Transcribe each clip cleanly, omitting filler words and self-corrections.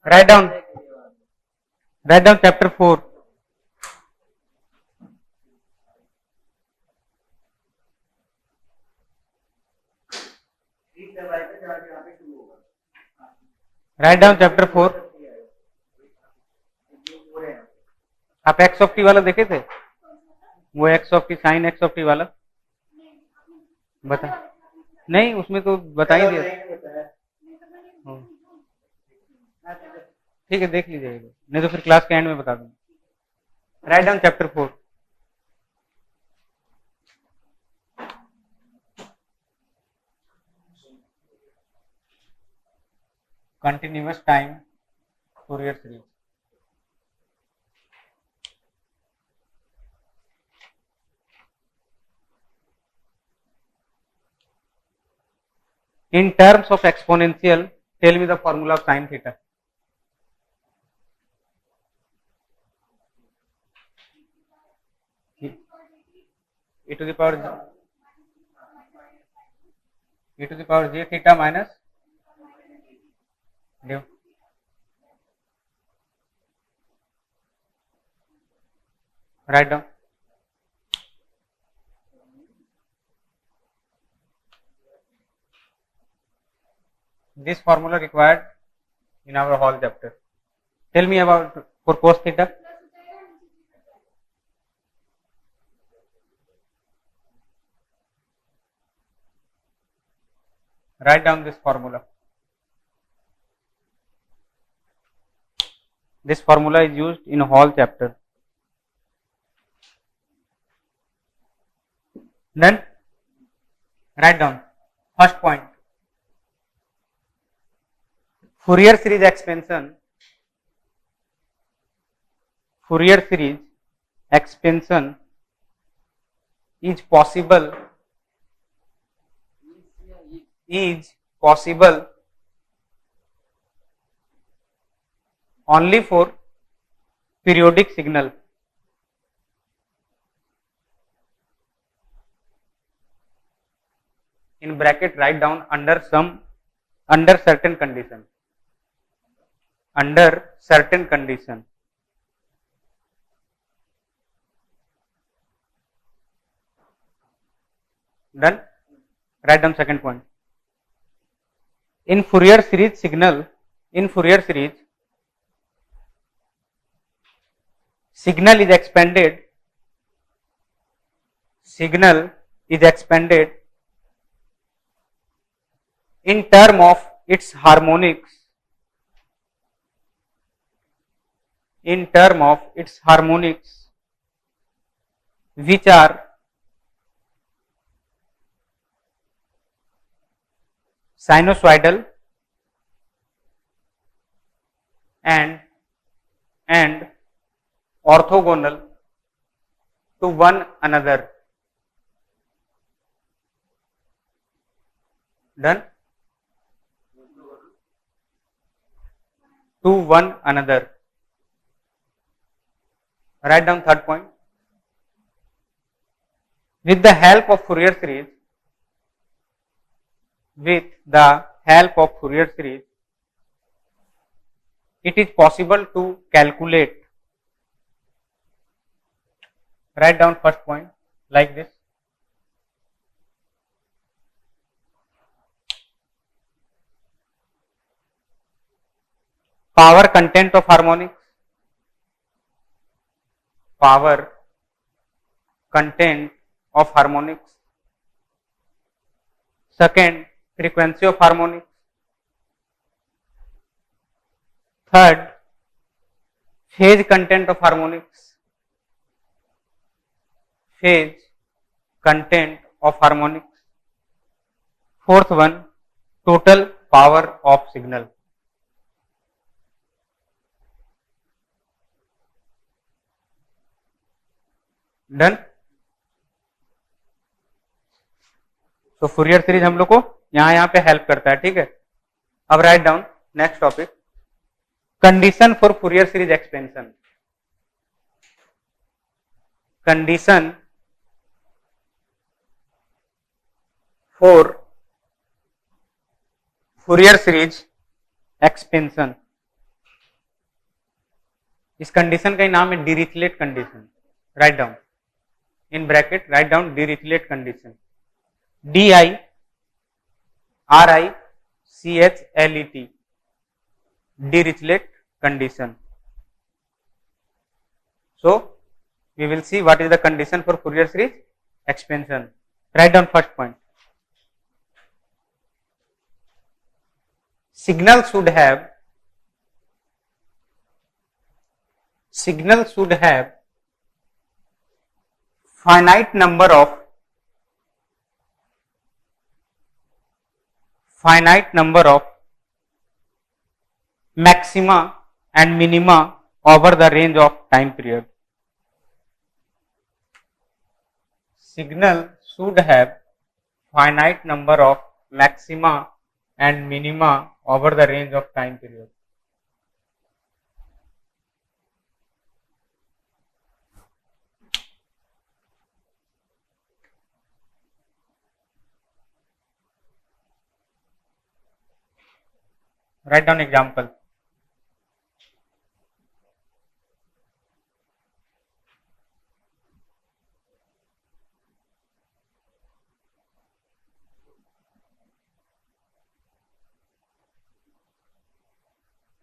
Write down. Write down chapter 4. Write down chapter 4. आप x of T वाला देखे थे? वो x of T, sine x of T वाला बता, नहीं उसमें तो बता ही दिया। ठीक है, देख लीजिएगा, नहीं तो फिर क्लास के एंड में बता दूंगा। Write down chapter 4। Continuous time Fourier series. In terms of exponential, tell me the formula of sin theta. E to the power j theta minus d. Write down. This formula required in our whole chapter. Tell me about for cos theta. Write down this formula. This formula is used in a whole chapter. Then write down first point. Fourier series expansion. Fourier series expansion is possible only for periodic signal. In bracket write down under certain condition. Under certain condition. Done. Write down second point. In Fourier series signal, signal is expanded in term of its harmonics, which are sinusoidal and orthogonal to one another. Done. To one another. Write down third point. With the help of Fourier series, it is possible to calculate. Write down first point like this. Power content of harmonics. Second, frequency of harmonics. Third, phase content of harmonics. Fourth one, total power of signal. Done. तो Fourier series हम लोग को यहाँ पे help करता है, ठीक है। अब right down next topic, condition for Fourier series expansion. Condition for Fourier series expansion. इस कंडीशन का ही नाम है Dirichlet condition. Write down in bracket, write down Dirichlet condition, DIRICHLET, Dirichlet condition. So we will see what is the condition for Fourier series expansion. Write down first point. Signal should have finite number of maxima and minima over the range of time period. Signal should have finite number of maxima and minima over the range of time period. Write down example.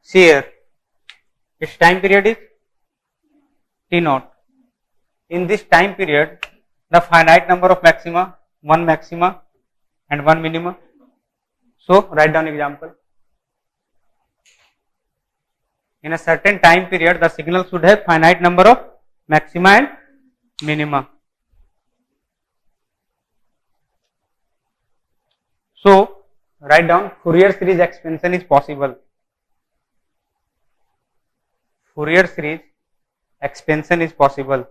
See here, its time period is T0. In this time period, the finite number of maxima, one maxima and one minima. So write down example. In a certain time period, the signal should have finite number of maxima and minima. So write down Fourier series expansion is possible. Fourier series expansion is possible.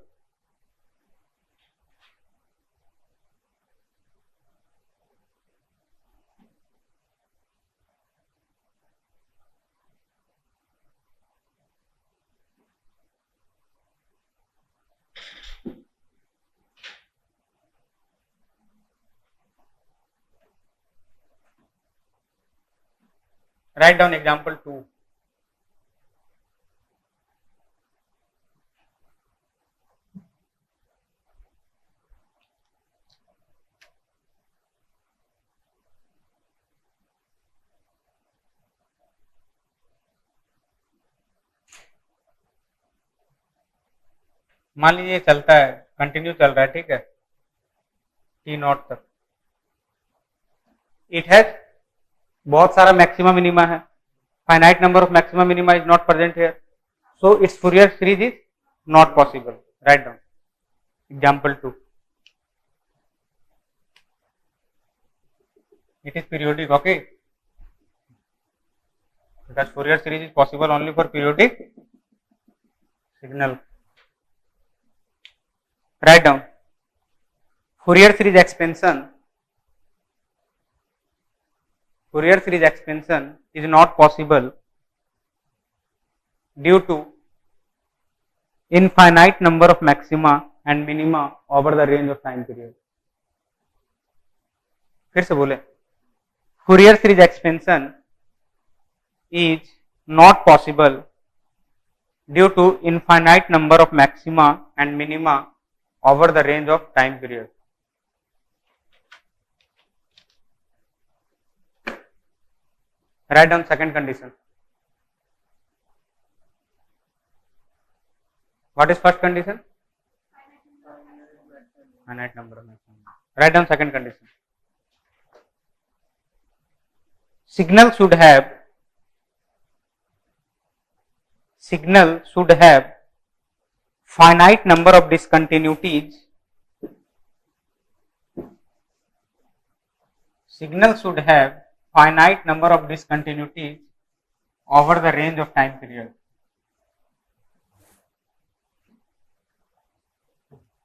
Write down example 2. मान लीजिए चलता है, continue चल रहा है, ठीक है, T0 तक. इट हैज बहुत सारा मैक्सिमम मिनिमा है, finite number of maximum minima is not present here, so it's Fourier series is not possible. Write down example 2. It is periodic, okay, because Fourier series is possible only for periodic signal. Write down Fourier series expansion is not possible due to infinite number of maxima and minima over the range of time period. फिर से बोले, Fourier series expansion is not possible due to infinite number of maxima and minima over the range of time period. Write down second condition. What is first condition? Finite number of maxima. Write down second condition. Signal should have finite number of discontinuities. Signal should have finite number of discontinuities over the range of time period,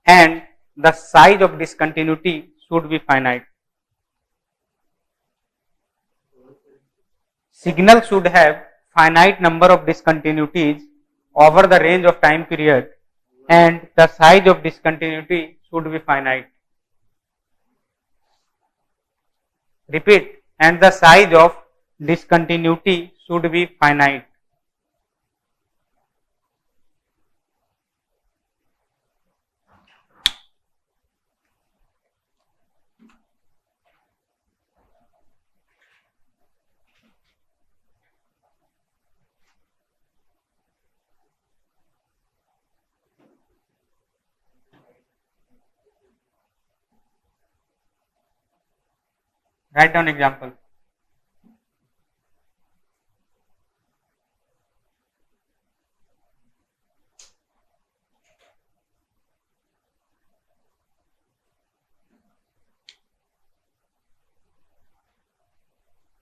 and the size of discontinuity should be finite. Signal should have finite number of discontinuities over the range of time period, and the size of discontinuity should be finite. Repeat, and the size of discontinuity should be finite. Write down example.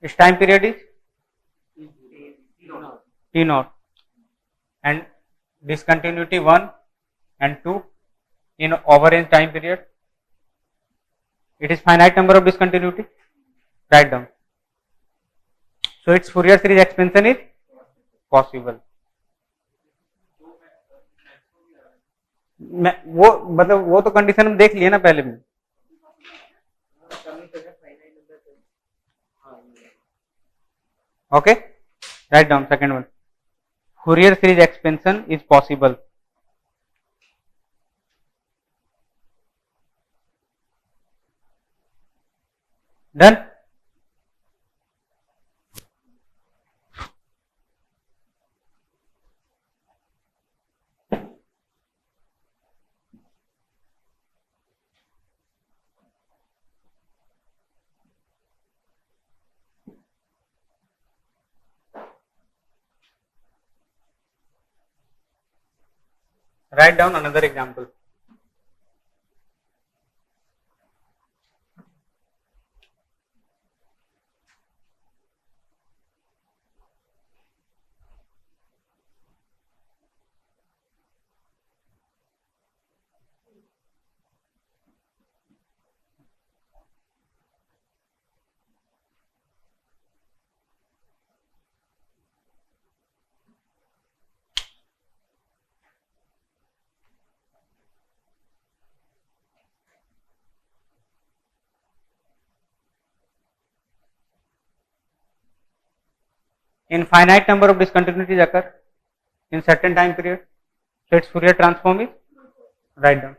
Its time period is T naught and discontinuity 1 and 2 in overrange time period. It is finite number of discontinuity. Write down. So its Fourier series expansion is possible. वो मतलब वो तो condition हम देख लिए ना पहले में. Okay, write down second one. Fourier series expansion is possible. Done. Write down another example. Infinite number of discontinuities occur in certain time period. So its Fourier transform is, write down.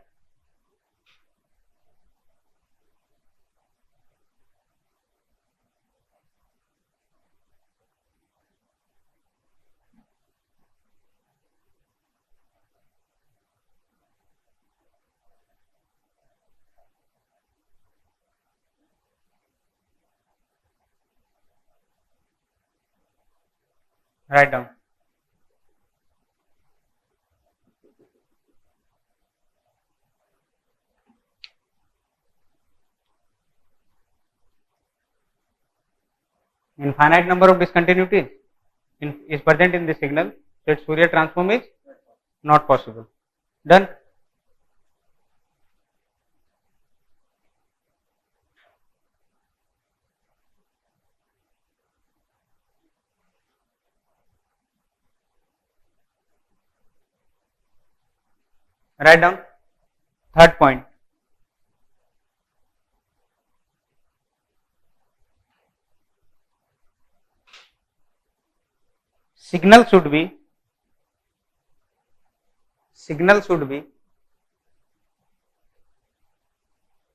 Write down. Infinite number of discontinuities is present in the signal, so its Fourier transform is not possible. Done. Write down. Third point. Signal should be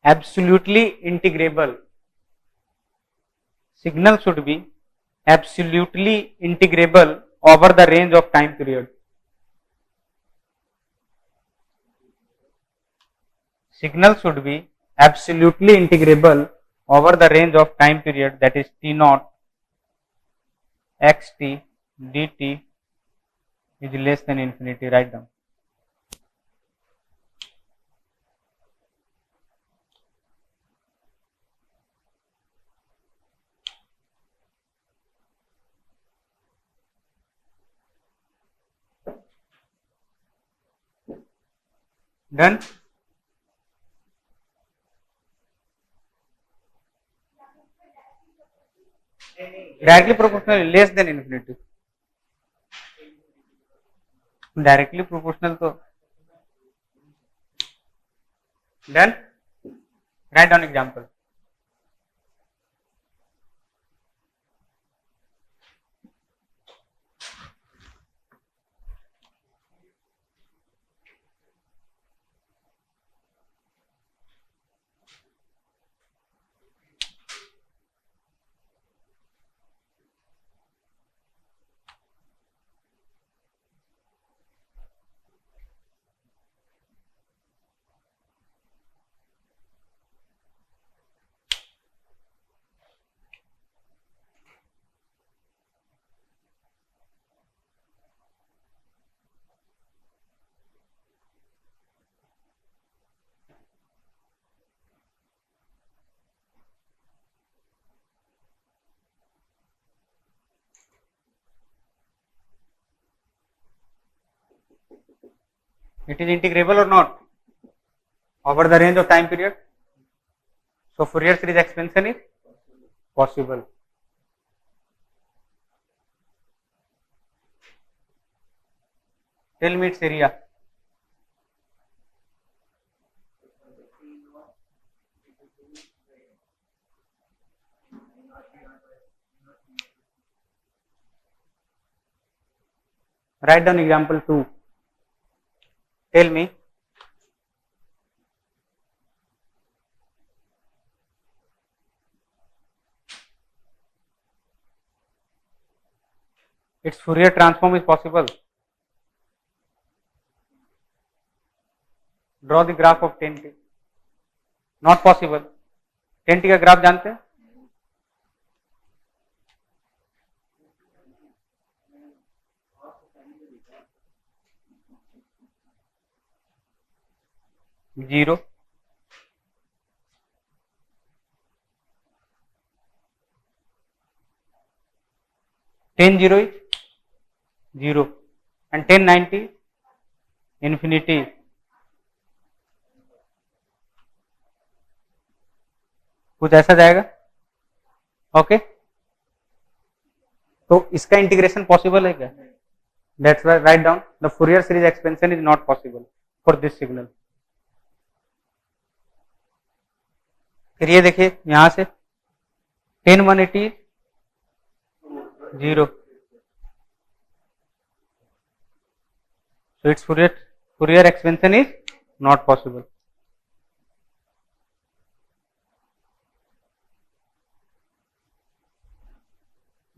absolutely integrable. Signal should be absolutely integrable over the range of time period. Signal should be absolutely integrable over the range of time period, that is T naught xt dt is less than infinity. Write down. Done. Directly proportional less than infinity. Directly proportional तो done. Write down example. It is integrable or not over the range of time period. So Fourier series expansion is possible. Tell me its area. Write down example 2. Tell me. Its Fourier transform is possible. Draw the graph of 10t. Not possible. 10t का graph जानते हैं? Zero, 10 0 is 0 and 10 90 infinity. कुछ ऐसा जाएगा. Okay तो इसका integration possible है क्या? That's why write down the Fourier series expansion is not possible for this signal. फिर ये देखिए यहां से 10 180 0. So its Fourier expansion is not possible.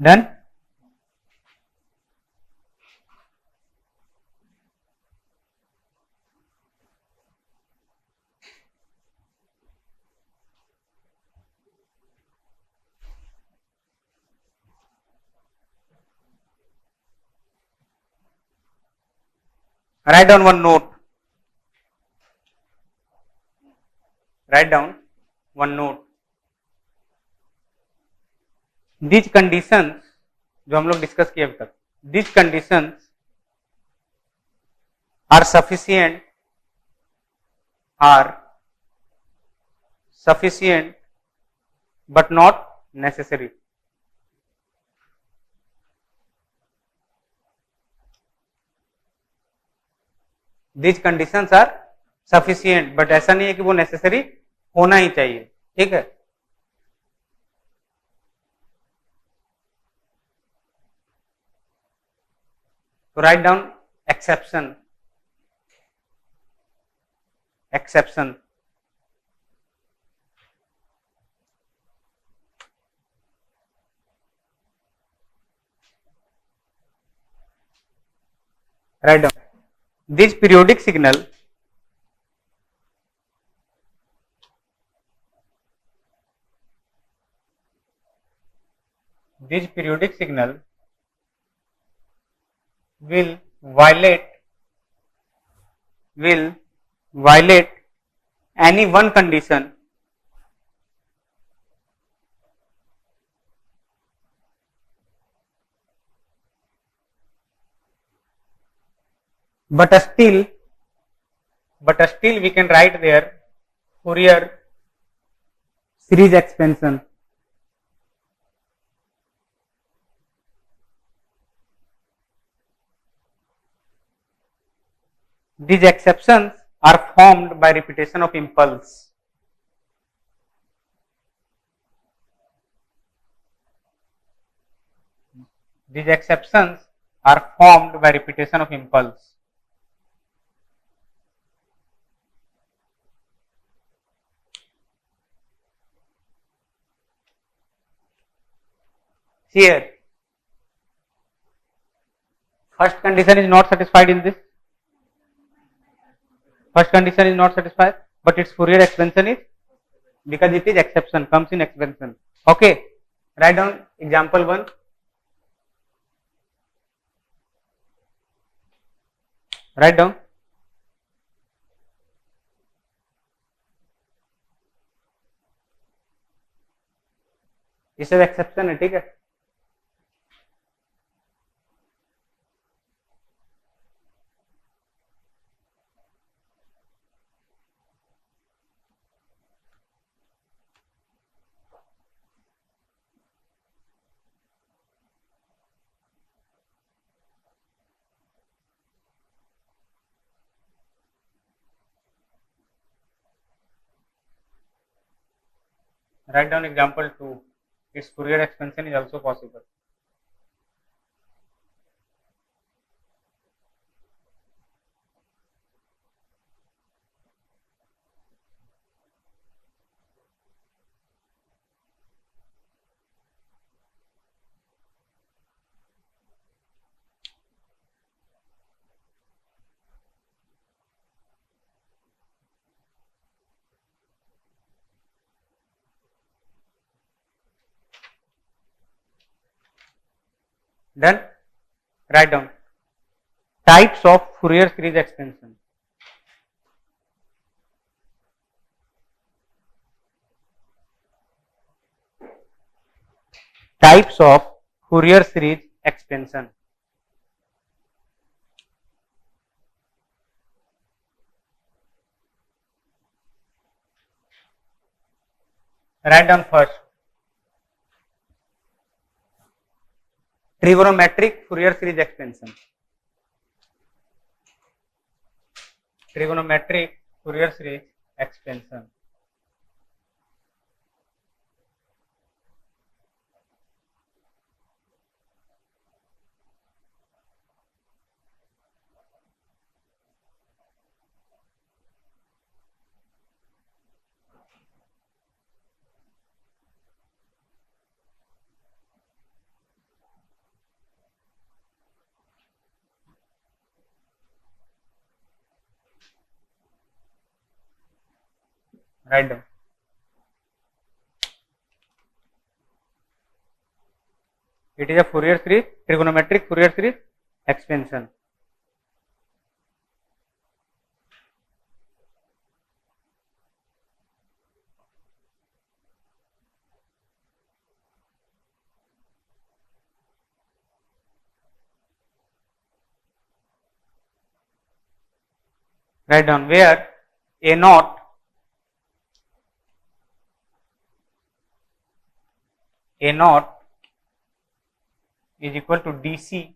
Done? Write down one note. Write down one note. These conditions जो हम लोग discuss किए अभी तक, these conditions are sufficient but not necessary. These conditions are sufficient but ऐसा नहीं है कि वो नेसेसरी होना ही चाहिए. ठीक है. तो write down exception. Write down this periodic signal will violate any one condition but still we can write there Fourier series expansion. These exceptions are formed by repetition of impulse. These exceptions are formed by repetition of impulse. Here, first condition is not satisfied in this. First condition is not satisfied, but its Fourier expansion is, because it is exception, comes in expansion. Okay, write down example 1. Write down. ये सब exception है. ठीक है. Write down example 2. Its Fourier expansion is also possible. Then write down types of Fourier series expansion. Types of Fourier series expansion. Write down first trigonometric Fourier series expansion. Trigonometric Fourier series expansion. Write down. It is a Fourier series, trigonometric Fourier series expansion. Write down where A naught is equal to DC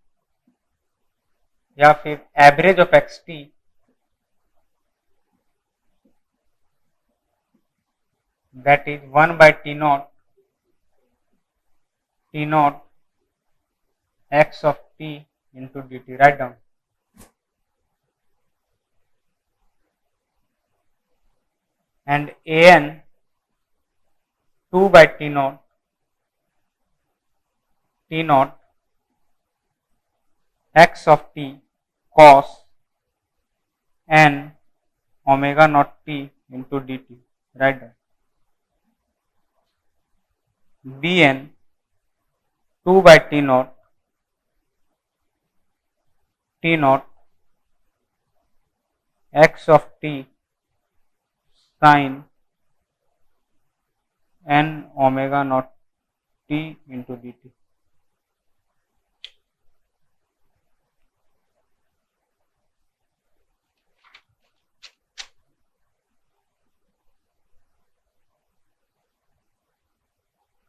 या फिर average of x T that is 1 by T naught x of t into dt. Write down. And an 2 by T naught x of t cos n omega naught t into dt. Write down. Bn 2 by T naught x of t sin n omega naught t into dt.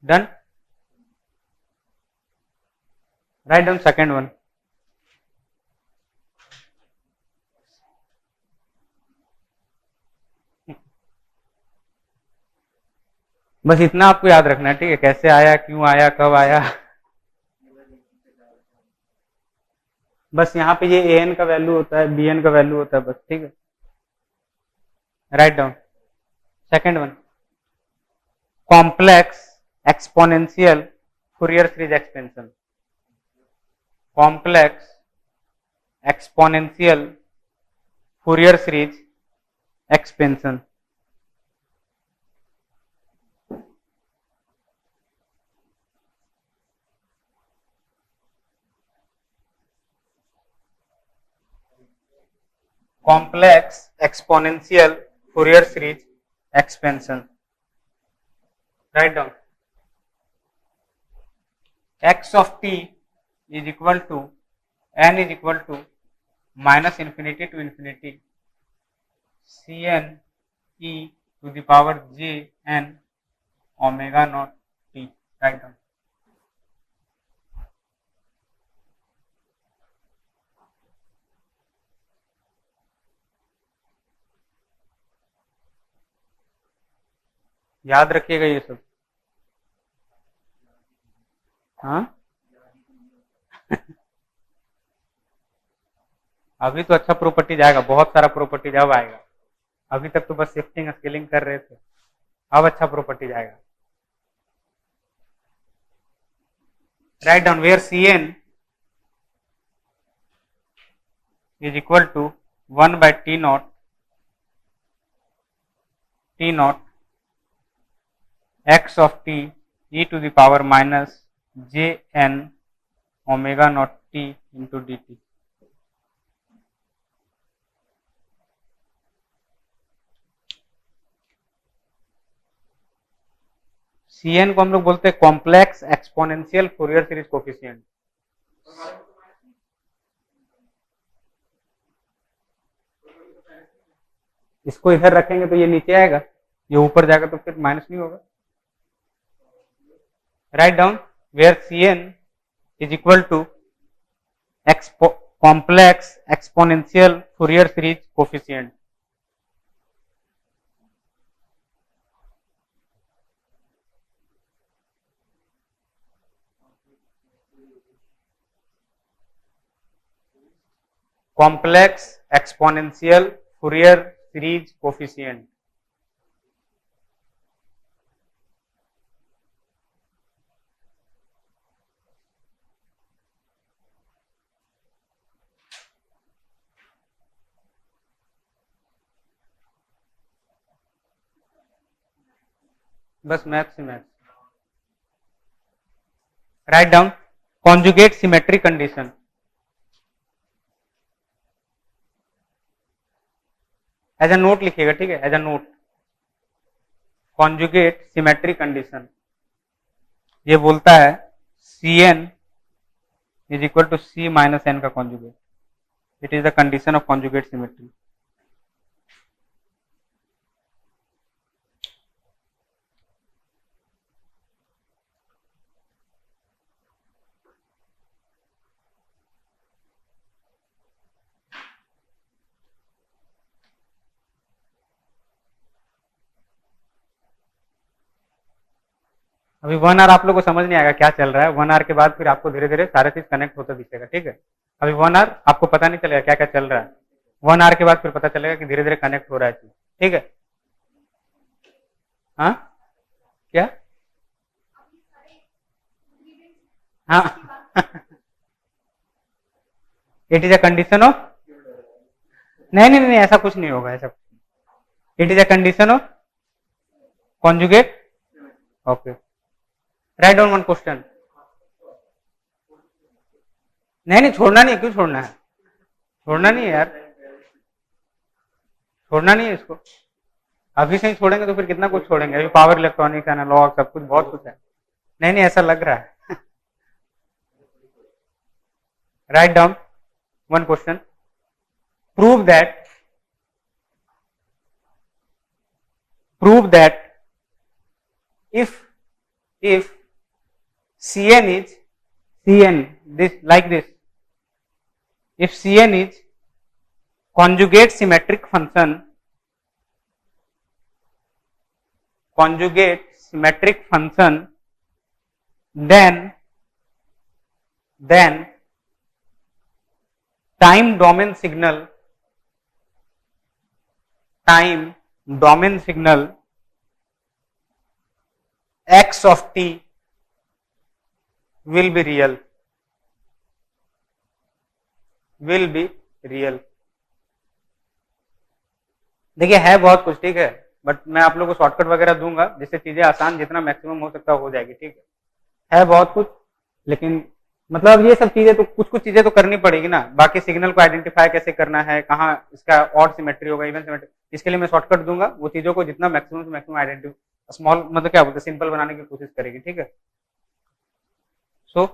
Done. Write down second one. बस इतना आपको याद रखना है, ठीक है, कैसे आया, क्यों आया, कब आया. बस यहाँ पे ये ए एन का वैल्यू होता है, बी एन का वैल्यू होता है, बस, ठीक है. Write down second one complex exponential Fourier series expansion. Complex exponential Fourier series expansion. Complex exponential Fourier series expansion. Write down x of t is equal to n is equal to minus infinity to infinity cn e to the power j n omega naught t. Write down. याद रखिएगा ये सब. हाँ अभी तो अच्छा properties आएगा, बहुत सारा प्रॉपर्टीज अब आएगा। अभी तक तो बस शिफ्टिंग स्केलिंग कर रहे थे, अब अच्छा प्रॉपर्टीज आएगा। Write down where Cn is equal to 1 by T naught x of t e to the power minus j n omega naught t into dt। Cn को हम लोग बोलते हैं complex exponential Fourier series coefficient. इसको इधर रखेंगे तो ये नीचे आएगा, ये ऊपर जाएगा तो फिर माइनस नहीं होगा। Write down where Cn is equal to complex exponential Fourier series coefficient। complex exponential Fourier series coefficient। बस मैथ से math. Write down conjugate symmetry condition. As a note लिखिएगा, ठीक है, as a note. Conjugate symmetry condition ये बोलता है Cn is equal to C minus n का conjugate. It is the condition of conjugate symmetry. अभी 1 our आप लोग को समझ नहीं आएगा क्या चल रहा है, 1 आवर के बाद फिर आपको धीरे धीरे सारे चीज कनेक्ट होता दिखेगा, ठीक है। अभी 1 आवर आपको पता नहीं चलेगा क्या क्या चल रहा है, 1 आवर के बाद फिर पता चलेगा कि धीरे धीरे कनेक्ट हो रहा है चीज, ठीक है। हाँ क्या हाँ it is a condition of, नहीं नहीं नहीं ऐसा कुछ नहीं होगा, ऐसा। It is a condition of conjugate. Okay right down one question. नहीं नहीं छोड़ना नहीं है, क्यों छोड़ना है, छोड़ना नहीं है यार, छोड़ना नहीं है इसको। अभी से ही छोड़ेंगे तो फिर कितना कुछ छोड़ेंगे, अभी पावर इलेक्ट्रॉनिक्स एनालॉग सब कुछ बहुत कुछ है। नहीं नहीं ऐसा लग रहा है। Write down one question. Prove that if Cn this like this, if Cn is conjugate symmetric function then time domain signal x of t will be real। देखिए है बहुत कुछ, ठीक है, बट मैं आप लोगों को शॉर्टकट वगैरह दूंगा जिससे चीजें आसान जितना मैक्सिमम हो सकता हो जाएगी, ठीक है बहुत कुछ, लेकिन मतलब ये सब चीजें तो कुछ चीजें तो करनी पड़ेगी ना। बाकी सिग्नल को आइडेंटिफाई कैसे करना है, कहाँ इसका ऑड सिमेट्री होगा, इवन सिमेट्री, इसके लिए मैं शॉर्टकट दूंगा। वो चीजों को जितना मैक्सिमम से मैक्सिमम आइडेंटिफाई स्मॉल मतलब क्या बोलते हैं सिंपल बनाने की कोशिश करेगी, ठीक है। सो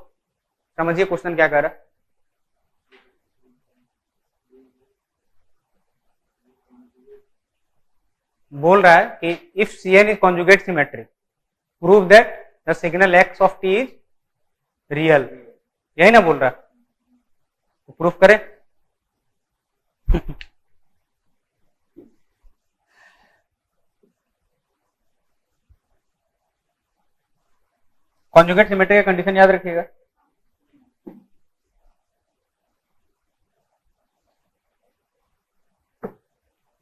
समझिए क्वेश्चन क्या कर रहा है। बोल रहा है कि if Cn is conjugate symmetric prove that the signal x of t is real, यही ना बोल रहा है, तो प्रूफ करें। कॉन्जुगेट सिमेट्री का कंडीशन याद रखिएगा।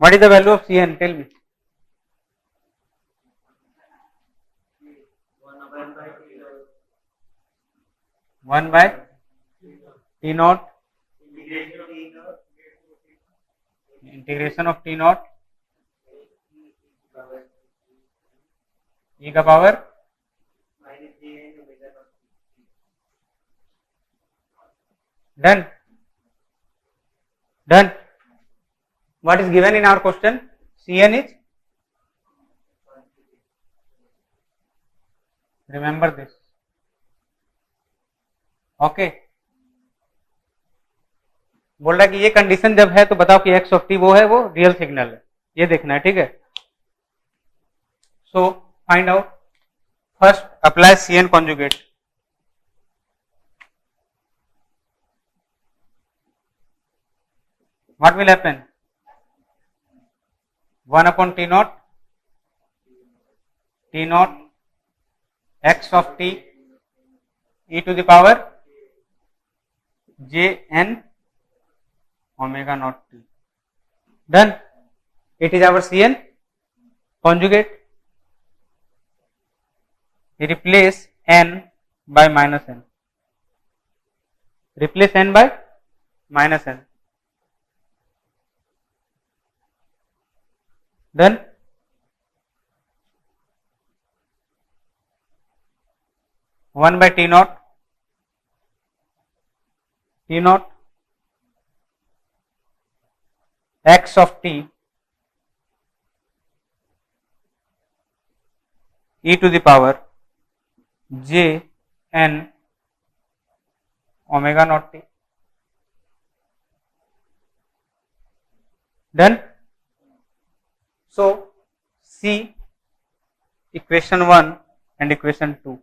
What is the value of Cn? Tell me. 1/T0 integration of T0 e का power done done. What is given in our question? Cn is, remember this, okay। बोल रहा है कि ये कंडीशन जब है तो बताओ कि x ऑफ t वो है, वो रियल सिग्नल है, ये देखना है, ठीक है। So find out, first apply Cn conjugate. What will happen? 1/T0 T0 x of t e to the power jn omega naught t. Done. It is our Cn conjugate. Replace n by minus n. Replace n by minus n. Done. One by T0 x of t e to the power j n omega naught t. Done. So see equation 1 and equation 2.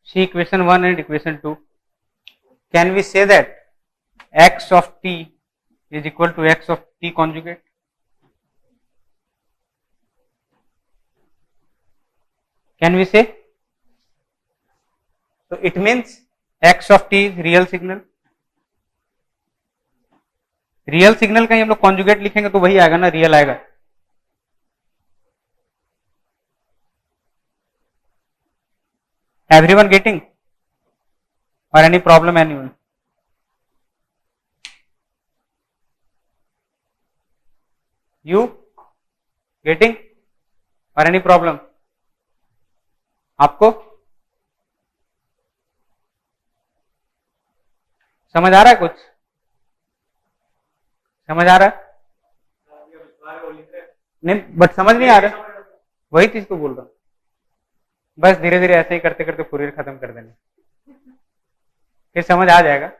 See equation 1 and equation 2. Can we say that x of t is equal to x of t conjugate? Can we say? So it means x of t is real signal. Real signal का ही हम लोग conjugate लिखेंगे तो वही आएगा ना, real आएगा। Everyone getting और any problem anyone? You getting और एनी प्रॉब्लम? आपको समझ आ रहा है? कुछ समझ आ रहा है? नहीं, बट समझ नहीं आ रहा, वही चीज तो बोल रहा हूं। बस धीरे धीरे ऐसे ही करते करते फुरियर खत्म कर देना, फिर समझ आ जाएगा।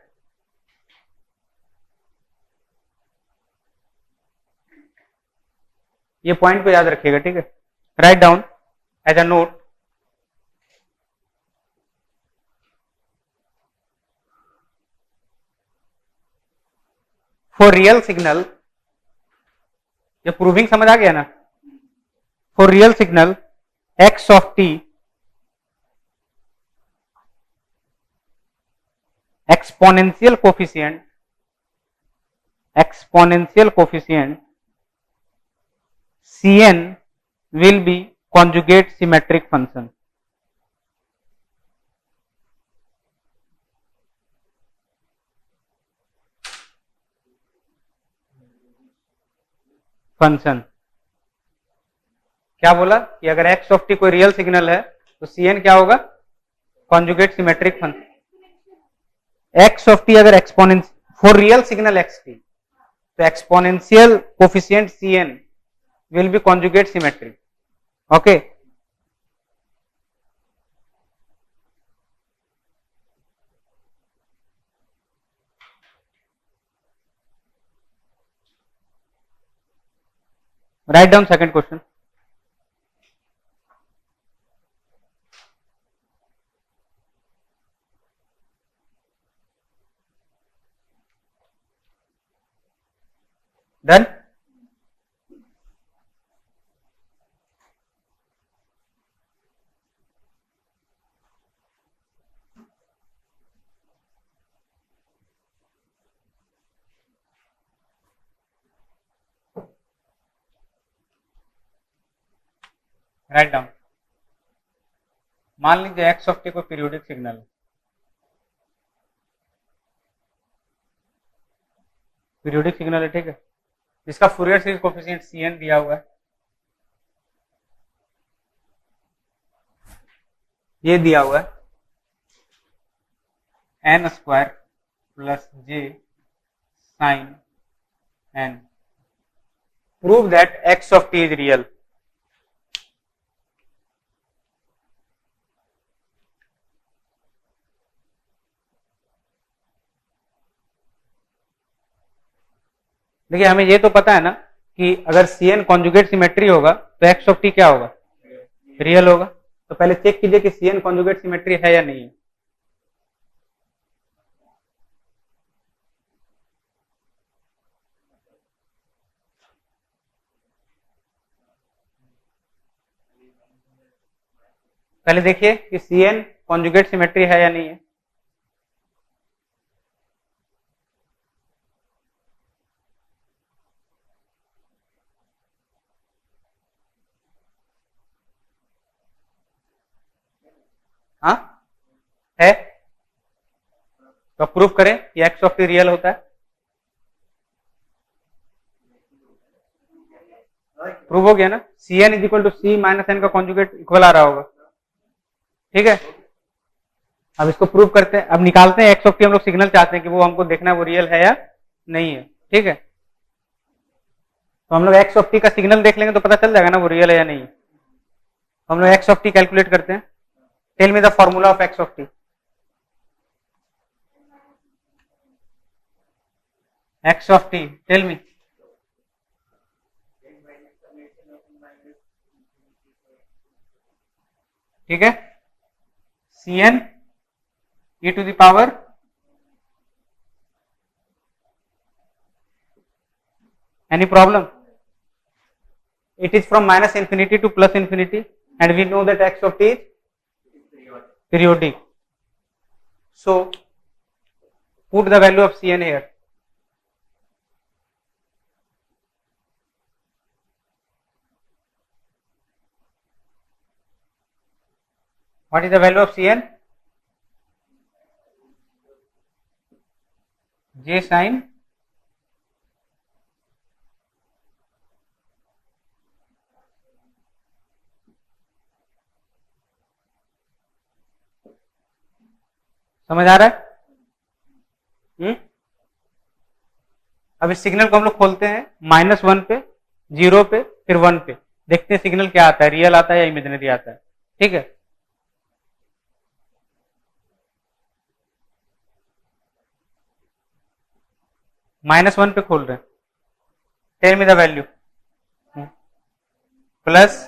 ये पॉइंट को याद रखिएगा, ठीक है। Write down as a note, for real signal, ये प्रूविंग समझ आ गया ना। For real signal x of t exponential coefficient Cn will be conjugate symmetric function. क्या बोला कि अगर x ऑफ t कोई रियल सिग्नल है तो Cn क्या होगा? Conjugate symmetric function. x of t अगर exponent for real signal xt तो exponential coefficient Cn will be conjugate symmetric. Okay, write down second question. Done. Right down. मान लीजिए x of t को periodic signal, periodic signal है, ठीक है, जिसका Fourier series coefficient Cn दिया हुआ है, ये दिया हुआ है n square plus j sine n, prove that x of t is real. देखिए हमें ये तो पता है ना कि अगर Cn कॉन्जुगेट सिमेट्री होगा तो x ऑफ t क्या होगा, रियल होगा। तो पहले चेक कीजिए कि Cn कॉन्जुगेट सिमेट्री है या नहीं है। पहले देखिए कि Cn कॉन्जुगेट सिमेट्री है या नहीं है। हाँ है, तो प्रूफ करें कि एक्स ऑफ टी रियल होता है। प्रूव हो गया ना, Cn is equal to C minus n का कॉन्जुगेट इक्वल आ रहा होगा, ठीक है। अब इसको प्रूव करते हैं, अब निकालते हैं एक्स ऑफ टी, हम लोग सिग्नल चाहते हैं कि वो हमको देखना है वो रियल है या नहीं है, ठीक है। तो हम लोग एक्स ऑफ टी का सिग्नल देख लेंगे तो पता चल जाएगा ना वो रियल है या नहीं है। तो हम लोग एक्स ऑफ टी कैलकुलेट करते हैं। Tell me the formula of x of t. X of t, tell me. ठीक है, Cn e to the power any problem? It is from minus infinity to plus infinity and we know that x of t is periodic. So put the value of Cn here. What is the value of Cn? J sin समझ आ रहा है? अब इस signal को हम लोग खोलते हैं -1 पे, 0 पे, फिर 1 पे, देखते हैं सिग्नल क्या आता है, रियल आता है या इमेजिनरी आता है, ठीक है। -1 पे खोल रहे हैं, tell me the value, plus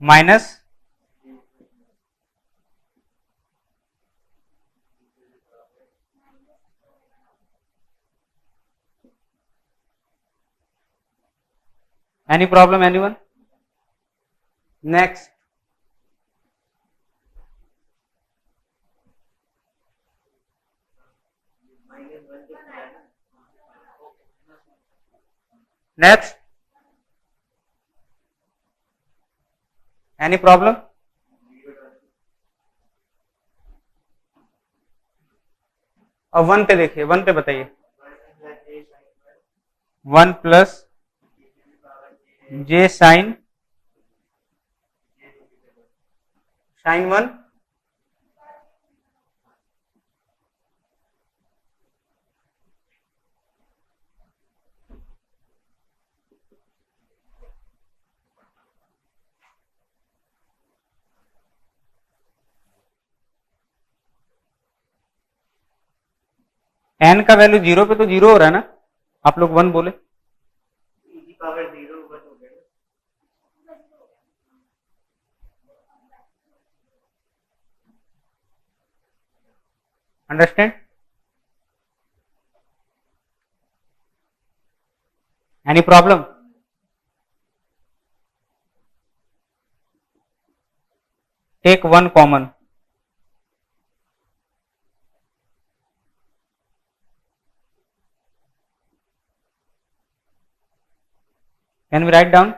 minus any problem anyone? Next, next, any problem? अब 1 पे देखिए, 1 पे बताइए। 1 प्लस जे साइन 1 एन का वैल्यू 0 पे तो 0 हो रहा है ना, आप लोग 1 बोले। Understand? Any problem? Take 1 common, can we write down?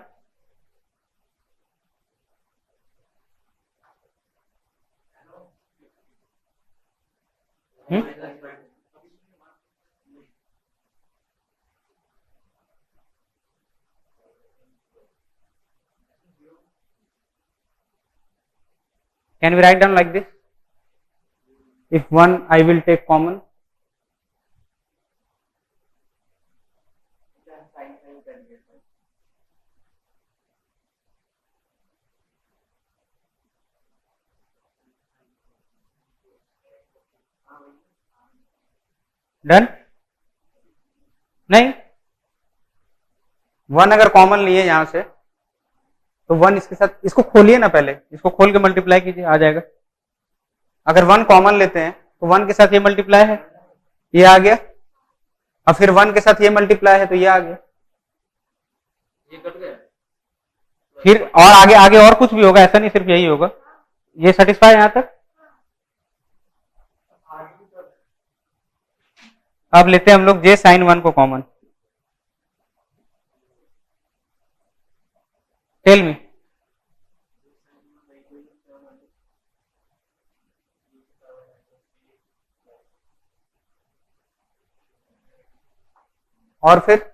Can we write down like this? If 1 I will take common, done? नहीं, 1 अगर कॉमन लिए यहां से तो 1 इसके साथ, इसको खोलिए ना, पहले इसको खोल के मल्टीप्लाई कीजिए, आ जाएगा। अगर 1 कॉमन लेते हैं तो 1 के साथ ये मल्टीप्लाई है, ये आ गया, और फिर 1 के साथ ये मल्टीप्लाई है तो ये आ गया, ये कट गया। फिर और आगे आगे और कुछ भी होगा, ऐसा नहीं सिर्फ यही होगा। ये सेटिस्फाई यहां तक? अब लेते हैं हम लोग जे साइन 1 को कॉमन। Tell me. और फिर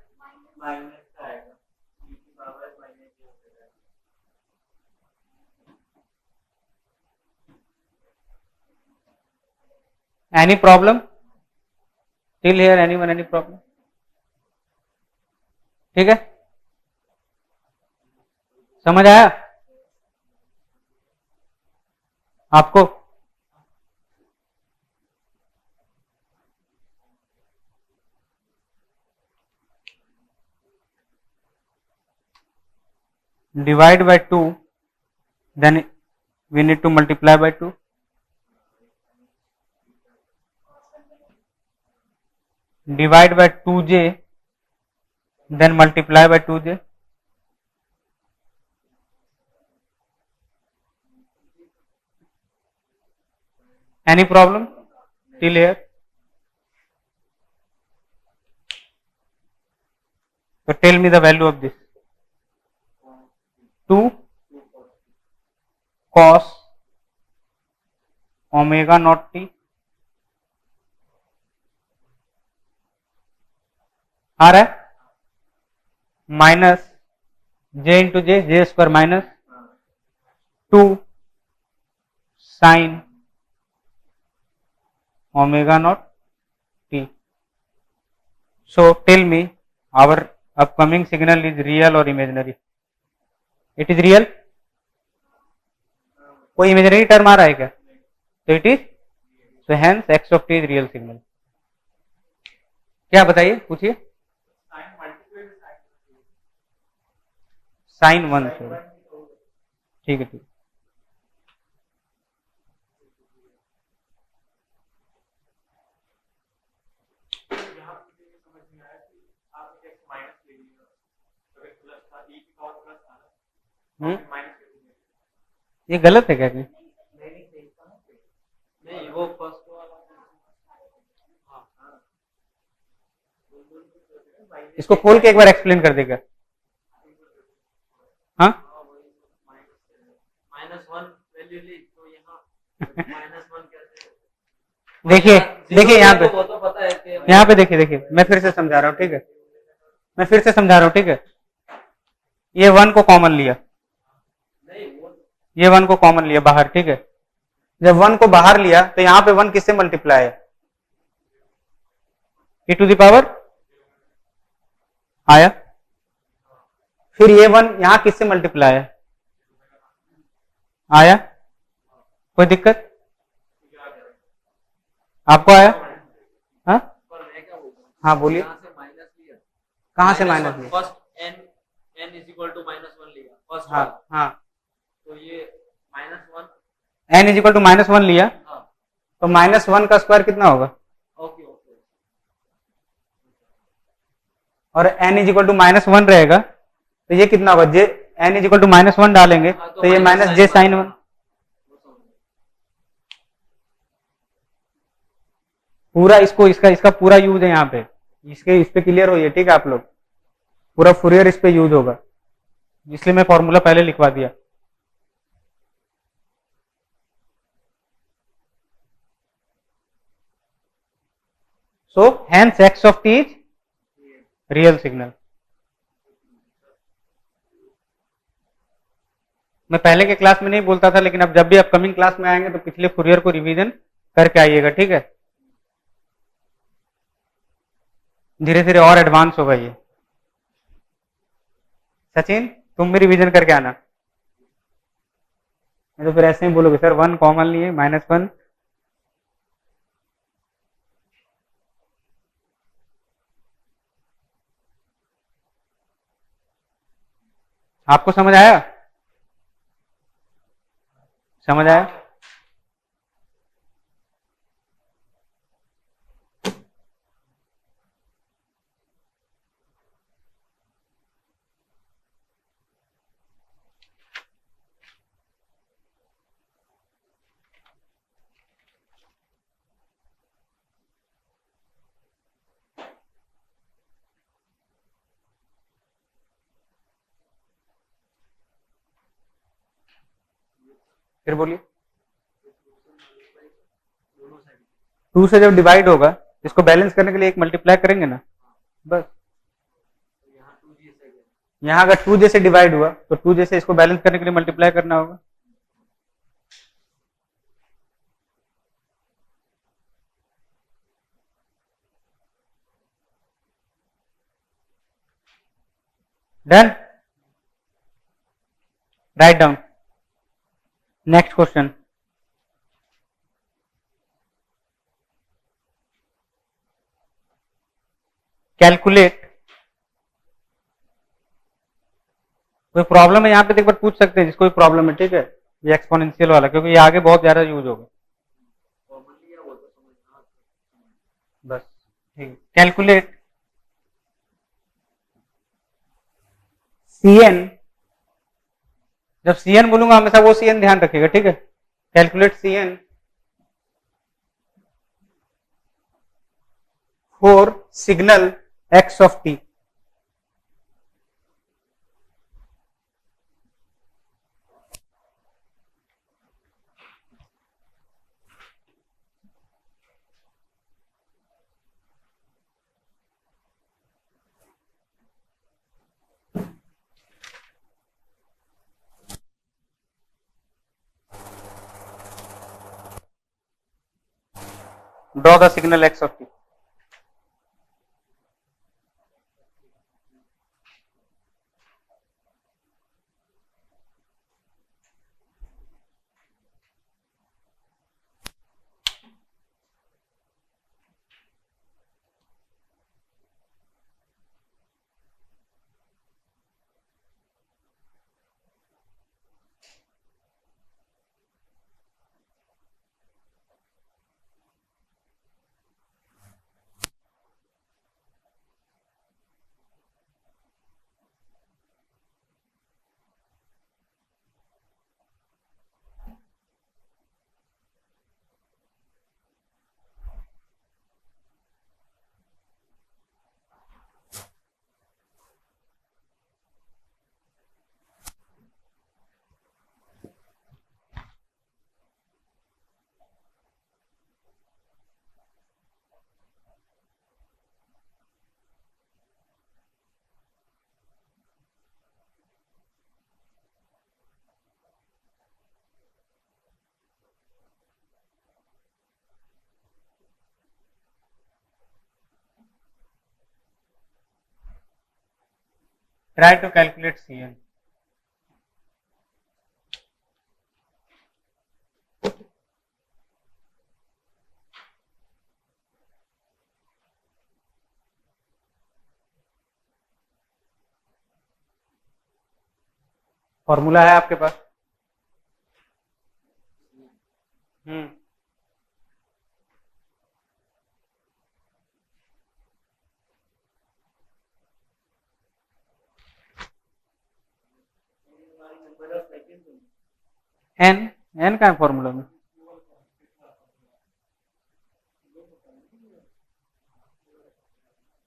any problem till here? Anyone any problem? ठीक है, समझ आया आपको? Divide by 2, then we need to multiply by 2। Divide by 2j, then multiply by 2j. Any problem till here? So tell me the value of this. 2 cos omega naught t आ रहा है, minus j into j, j square minus 2 sine omega naught t. So tell me, our upcoming signal is real और imaginary? It is real. कोई imaginary term आ रहा है क्या? तो it is, so hence x of t is real signal. क्या बताइए, पूछिए। साइन 1 से, ठीक है, ठीक। ये गलत है क्या? नहीं, वो फर्स्ट इसको खोल के एक बार एक्सप्लेन कर देगा। हाँ, -1 वैल्यू ली तो यहाँ -1 कैसे? देखिए देखिए यहाँ पे, वो तो पता है कि यहाँ पे देखिए देखिए, मैं फिर से समझा रहा हूँ, ठीक है, मैं फिर से समझा रहा हूँ, ठीक है। ये 1 को कॉमन लिया, ये 1 को कॉमन लिया बाहर, ठीक है। जब 1 को बाहर लिया तो यहाँ पे 1 किससे मल्टीप्लाई है? e टू द पावर आया। फिर ये 1 यहाँ किससे मल्टीप्लाई है? आया। कोई दिक्कत आपको आया? हाँ हाँ, बोलिए। कहाँ से माइनस लिया? First n is equal to -1 लिया फर्स्ट। हाँ हाँ, तो ये -1 n इज इक्वल टू -1 लिया, हाँ, तो -1 का स्क्वायर कितना होगा? Okay okay. और n इज इक्वल टू -1 रहेगा तो ये कितना होगा? जे n इज इक्वल टू -1 डालेंगे तो ये माइनस जे साइन 1। पूरा इसको इसका पूरा यूज है यहाँ पे, इस पे क्लियर होइए, ठीक है आप लोग। पूरा फुरियर इस पे यूज होगा। इसलिए मैं फॉर्मूला पहले लिखवा दिया। सो hence x of t is real signal. मैं पहले के क्लास में नहीं बोलता था, लेकिन अब जब भी अपकमिंग क्लास में आएंगे तो पिछले फूरियर को रिवीजन करके आइएगा, ठीक है। धीरे धीरे और एडवांस होगा ये। सचिन तुम भी रिवीजन करके आना, नहीं तो फिर ऐसे ही बोलोगे सर 1 कॉमन लिए -1। आपको समझ आया? समझ आया? फिर बोलिए। 2 से जब डिवाइड होगा, इसको बैलेंस करने के लिए एक मल्टीप्लाई करेंगे ना, बस। यहाँ अगर 2 जैसे डिवाइड हुआ तो 2 जैसे इसको बैलेंस करने के लिए मल्टीप्लाई करना होगा। Done. Right down. Next question. Calculate. कोई प्रॉब्लम है यहाँ पे तो एक बार पूछ सकते हैं जिसको कोई प्रॉब्लम है, ठीक है, ये एक्सपोनेंशियल वाला, क्योंकि ये आगे बहुत ज्यादा यूज होगा। बस ठीक है। Calculate Cn। जब Cn बोलूंगा हमेशा वो Cn ध्यान रखिएगा, ठीक है। Calculate Cn for signal x of t। Draw the signal x of t। Try to calculate Cn। Formula है आपके पास? एन। एन का है फॉर्मूला में?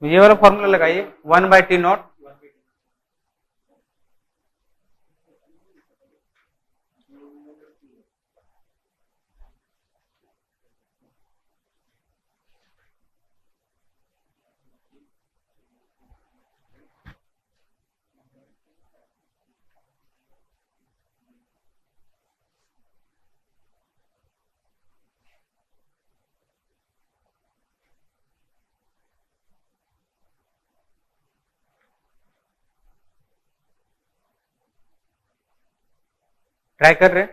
ये वाला फॉर्मूला लगाइए, 1/T नॉट। ट्राई कर रहे?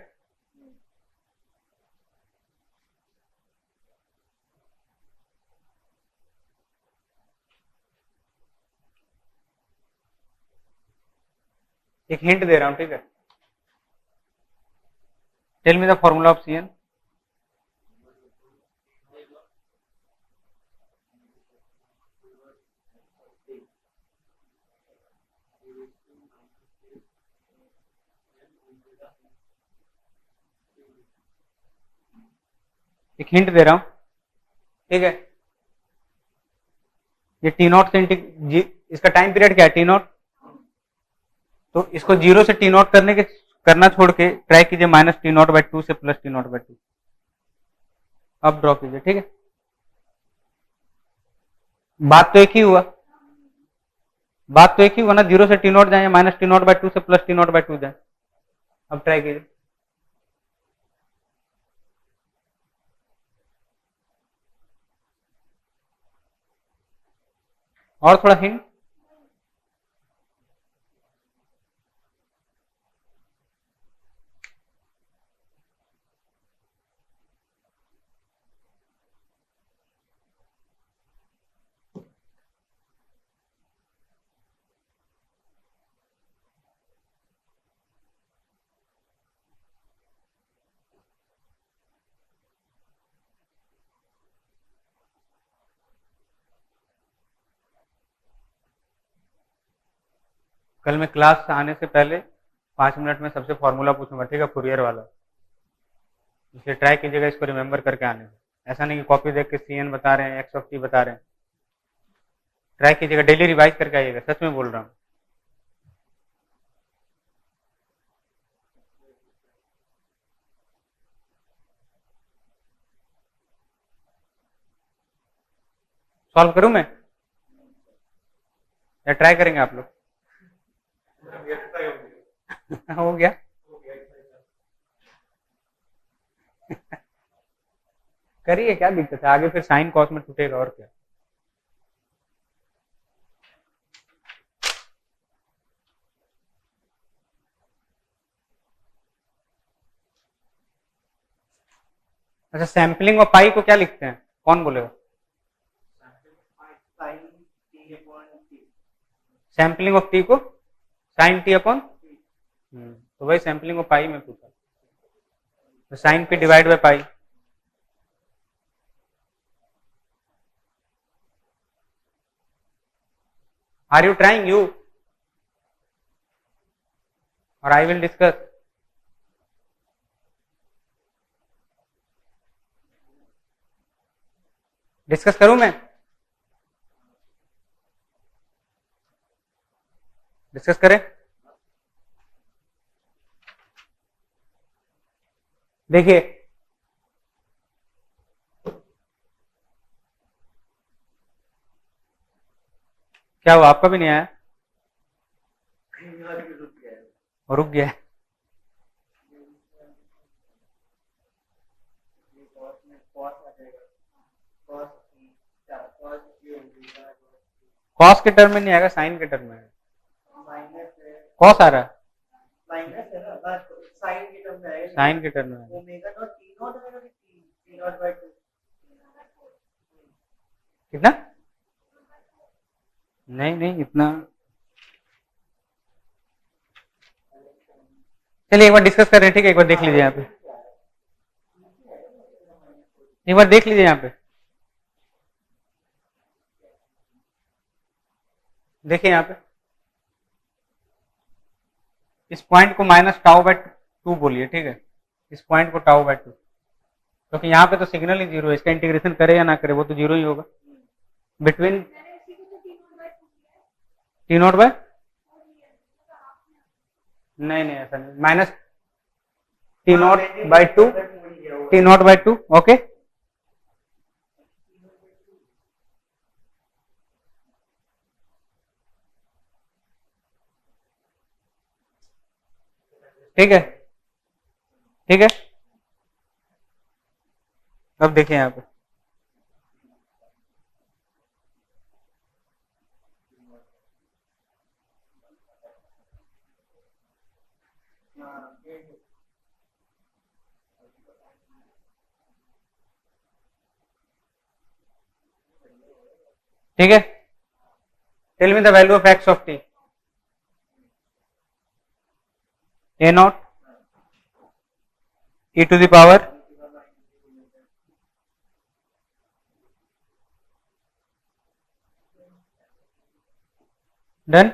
एक हिंट दे रहा हूं, ठीक है? Tell me the formula of CN. एक हिंट दे रहा हूं, ठीक है? ये टी नॉट से इसका टाइम पीरियड क्या है? T not. तो इसको 0 से टी नॉट करना छोड़ के ट्राई कीजिए -T0/2 से +T0/2. अब ड्रॉ कीजिए, ठीक है? बात तो एक ही हुआ. बात तो एक ही हुआ ना, 0 से टी नॉट जाए, -T0/2 से +T0/2 जाए. अब ट्राई कीजिए. और थोड़ा हिंट. कल मैं क्लास आने से पहले 5 मिनट में सबसे फॉर्मूला पूछूंगा, ठीक है? फूरियर वाला. इसलिए ट्राई कीजिएगा इसको रिमेंबर करके आने में. ऐसा नहीं कि कॉपी देख के CN बता रहे हैं, x(t) बता रहे हैं. ट्राई कीजिएगा, डेली रिवाइज करके आइएगा, सच में बोल रहा हूँ. सॉल्व करूं मैं या ट्राई करेंगे आप लोग? हो गया. करिए, क्या दिक्कत है? आगे फिर साइन कॉस में टूटेगा और क्या. अच्छा, सैम्पलिंग और पाई को क्या लिखते हैं? कौन बोलेगा? सैम्पलिंग ऑफ टी को साइन टी अपॉन. तो वही सैम्पलिंग ऑफ पाई में पूछा. तो sine p divide by pi. Are you trying? You और आई विल डिस्कस. डिस्कस करूं मैं? डिस्कस करें? देखिए, क्या हुआ? आपका भी नहीं आया और रुक गया. कॉस के टर्म में नहीं आएगा, साइन के टर्म में आएगा. कॉस आ रहा है, माइनस है ना, साइन के टर्म में आएगा. साइन के टर्म में आएगा. Omega dot t naught omega t naught by 2. कितना? नहीं नहीं, इतना. चलिए एक बार डिस्कस कर रहे हैं, ठीक है? एक बार देख लीजिए यहाँ पे. एक बार देख लीजिए यहाँ पे. देखिए यहाँ पे, इस पॉइंट को -τ/2 बोलिए, ठीक है? इस पॉइंट को τ/2, क्योंकि यहाँ पे तो सिग्नल ही 0 है. इसका इंटीग्रेशन करे या ना करे वो तो 0 ही होगा. बिटवीन T0/, नहीं नहीं ऐसा नहीं, minus T not by two, T not by two, okay. ठीक है, ठीक है। अब देखिए यहाँ पे ठीक है, tell me the value of x of t, a naught e to the power done.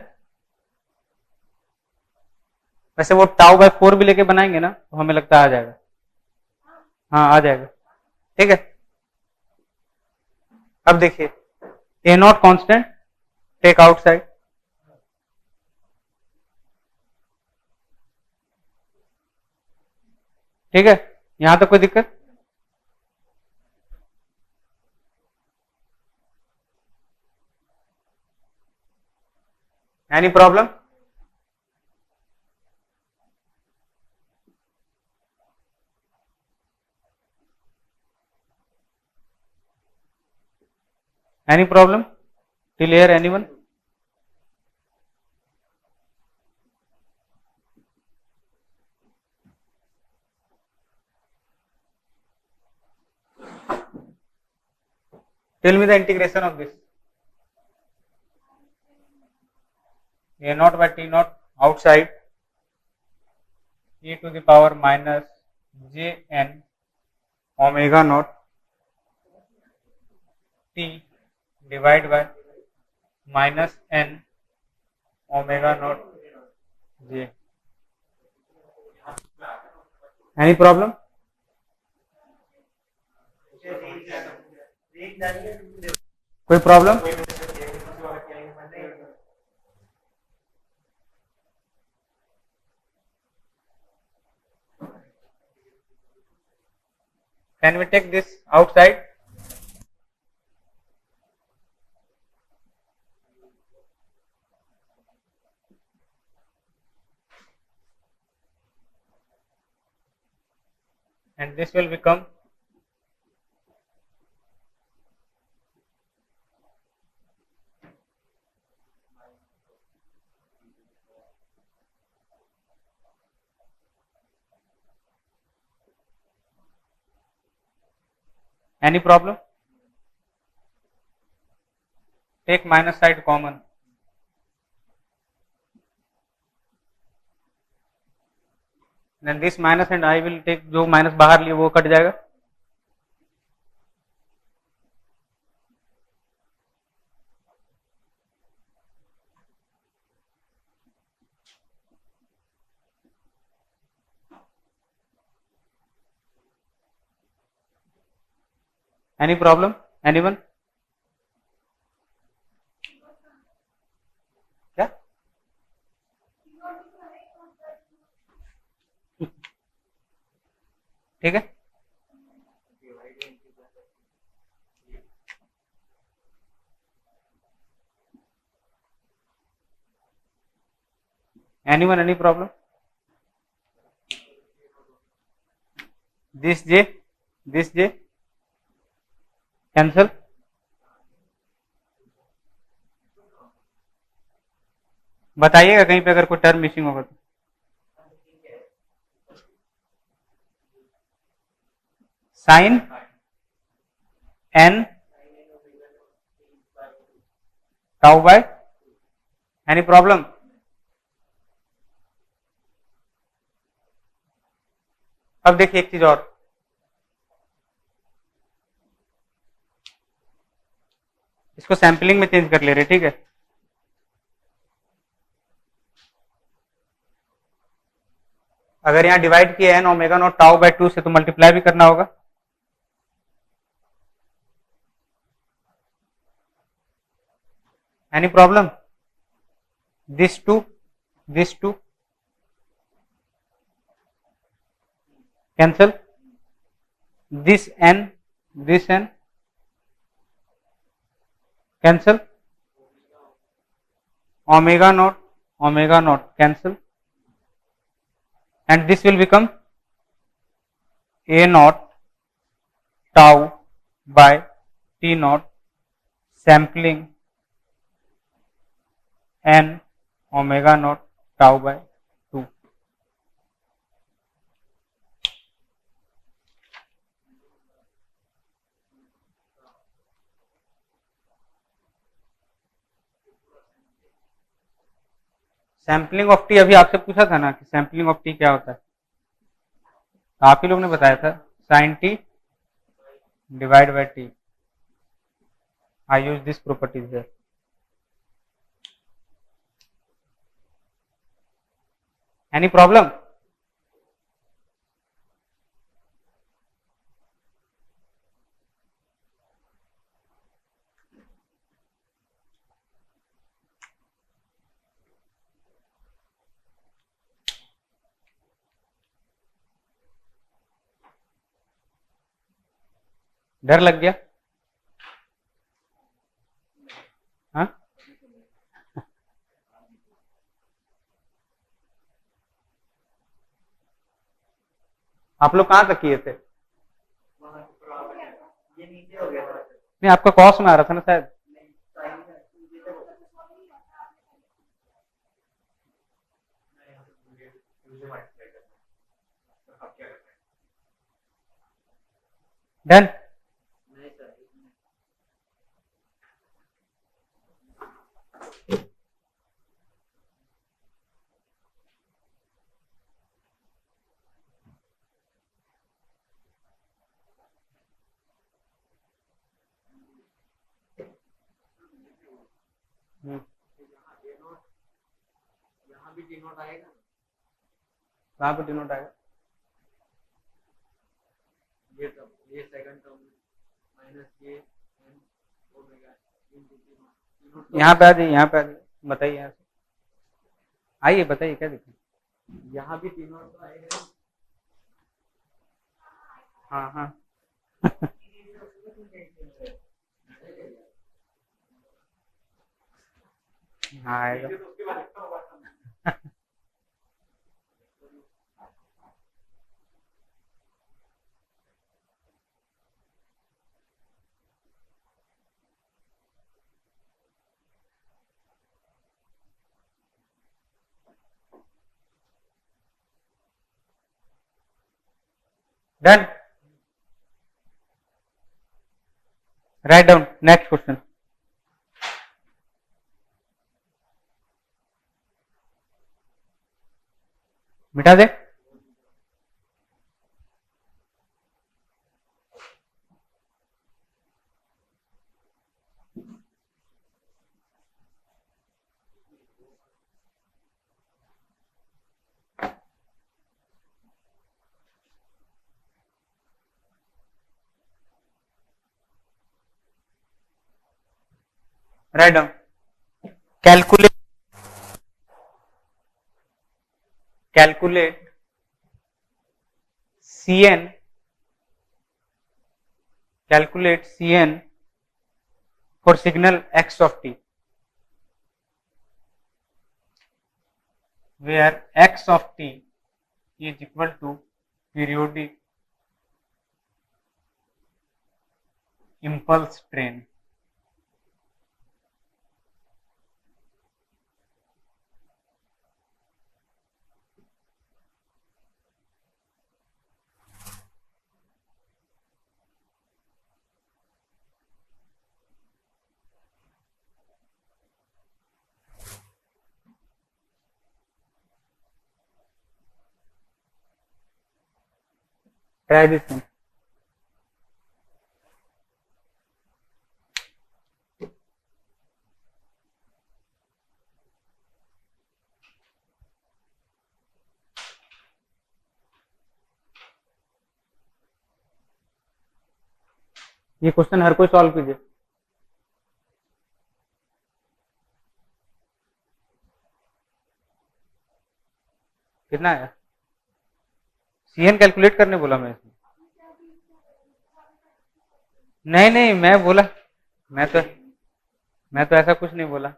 वैसे वो टाउ बाय 4 भी लेके बनाएंगे ना तो हमें लगता है आ जाएगा, हाँ आ जाएगा, ठीक है। अब देखिए a naught constant, take outside, ठीक है, यहां तक कोई दिक्कत? Any problem? Any problem till here, anyone? Tell me the integration of this a naught by t naught outside e to the power minus j n omega naught t divided by minus n omega naught j. Any problem? कोई problem? Can we take this outside? And this will become any problem? Take minus side common. Then this minus and I will take, जो minus बाहर लिए वो cut जाएगा, any problem, anyone? क्या ठीक है, anyone, any problem? This j cancel, बताइएगा कहीं पे अगर कोई टर्म मिसिंग होगा तो। Sine n tau by, any problem? अब देखिए एक चीज और, इसको सैंपलिंग में चेंज कर ले रहे, ठीक है। अगर यहां डिवाइड किया n omega naught tau by 2 से तो मल्टीप्लाई भी करना होगा, any problem? This two cancel, this n cancel, omega naught cancel, and this will become a naught tau by t naught sampling n omega naught tau by 2. Sampling of T अभी आपसे पूछा था ना कि sampling of T क्या होता है, तो आप ही लोग ने बताया था sine t divide by t. I use this properties here. Any problem? डर लग गया? हाँ, आप लोग कहाँ तक किए थे? ये नीचे हो गया था। नहीं, आपका कॉस में आ रहा था ना शायद. डन. नहीं सर, यहाँ भी डिनोट आएगा, कहाँ पे डिनोट आएगा? ये टर्म, ये सेकंड टर्म माइनस ये एन ओमेगा इनटू डिनोट. यहाँ पे आ जाइए, यहाँ पे आ जाइए, बताइए यहाँ से आइए, बताइए क्या दिक्कत? यहाँ भी डिनोट तो आएगा. हाँ हाँ. हाँ आएगा. Done. Right down next question. मिटा दे. Right down. Calculate Cn, calculate Cn for signal x of t, where x of t is equal to periodic impulse train. Try this one. ये क्वेश्चन हर कोई सॉल्व कीजिए. कितना आया? CN calculate करने बोला मैं इसमें। नहीं नहीं, मैं बोला, मैं तो मैं तो ऐसा कुछ नहीं बोला।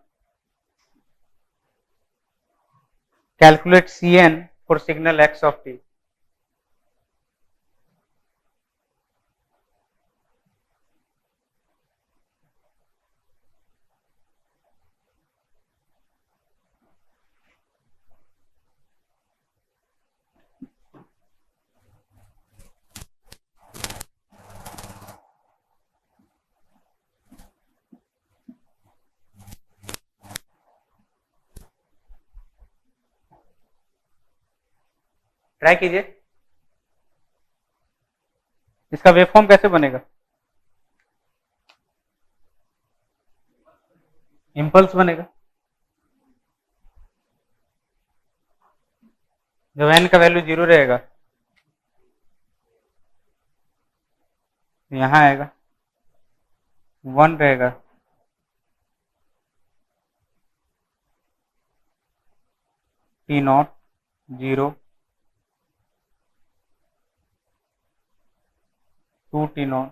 Calculate CN for signal x of T. Try कीजिए, इसका वेव फॉर्म कैसे बनेगा? इम्पल्स बनेगा। जब एन का वैल्यू 0 रहेगा यहां आएगा, 1 रहेगा, T not 0, 2 T not,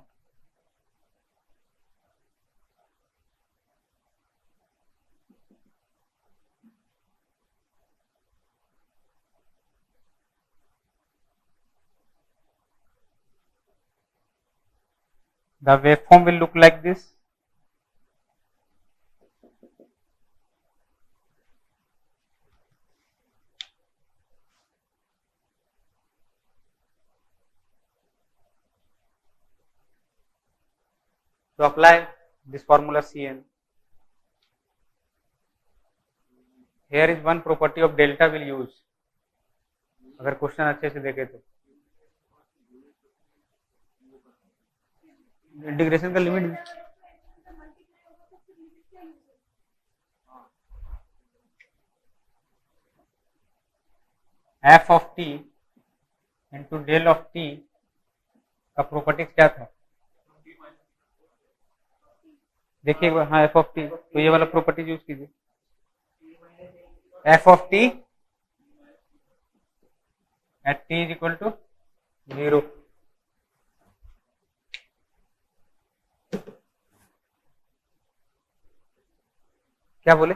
the waveform will look like this. To apply this formula Cn, here is one property of delta will use, अगर क्वेश्चन अच्छे से देखे तो इंटीग्रेशन का limit f of t into del of t का properties क्या था? देखिए एक बार, हाँ एफ ऑफ टी, तो ये वाला प्रॉपर्टीज यूज कीजिए, f of t at t is equal to 0। क्या बोले?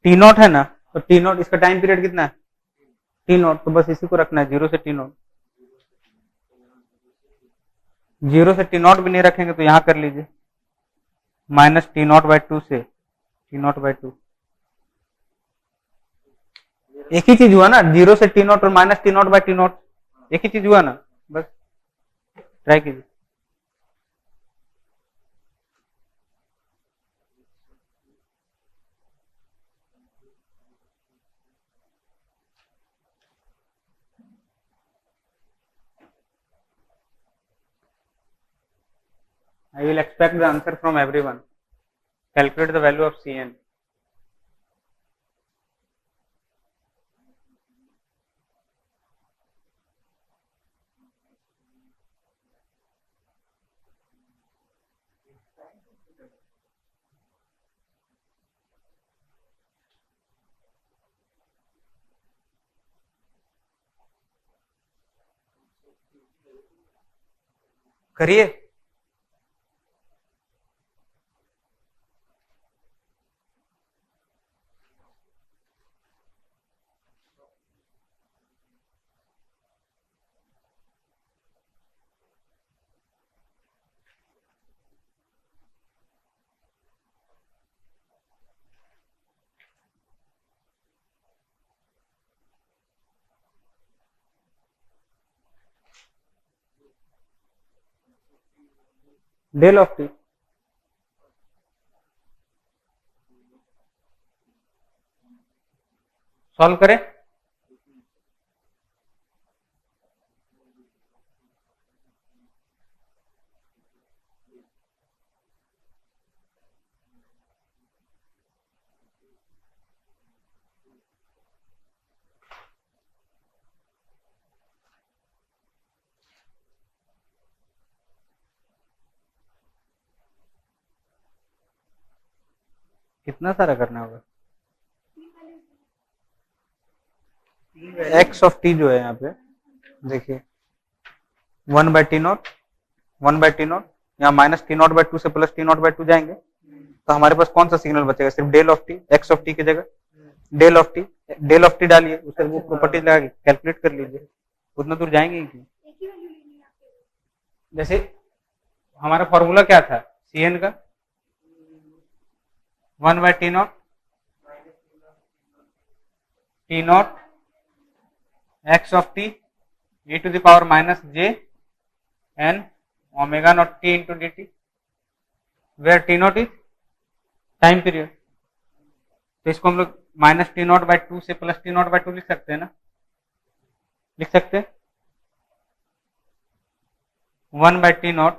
टी नॉट है ना, तो टी नॉट इसका टाइम पीरियड कितना है? टी नॉट, तो बस इसी को रखना है 0 से टी नॉट। 0 से टी नॉट भी नहीं रखेंगे तो यहां कर लीजिए, माइनस टी नॉट बाई 2 से टी नॉट बाई 2, एक ही चीज हुआ ना, 0 से टी नॉट और minus T not by T not, एक ही चीज हुआ ना, बस ट्राई कीजिए। I will expect the answer from everyone. Calculate the value of Cn. करिए, डेल ऑफ टी, सॉल्व करें। कितना सारा करना होगा? एक्स ऑफ टी जो है यहाँ पे देखिए 1/t0 1/t0 यहाँ -t0/2 से +t0/2 जाएंगे तो हमारे पास कौन सा सिग्नल बचेगा? सिर्फ del of t, x of t की जगह डेल ऑफ टी डालिए, उससे वो प्रॉपर्टीज लगा के कैलकुलेट कर लीजिए, उतना दूर जाएंगे ही क्यों। जैसे हमारा फॉर्मूला क्या था Cn का 1/t0 t0 x of t e to the power -j n omega naught t into dt, where t0 is time period. तो इसको हम लोग -t0/2 से +t0/2 लिख सकते हैं ना, लिख सकते हैं 1/t0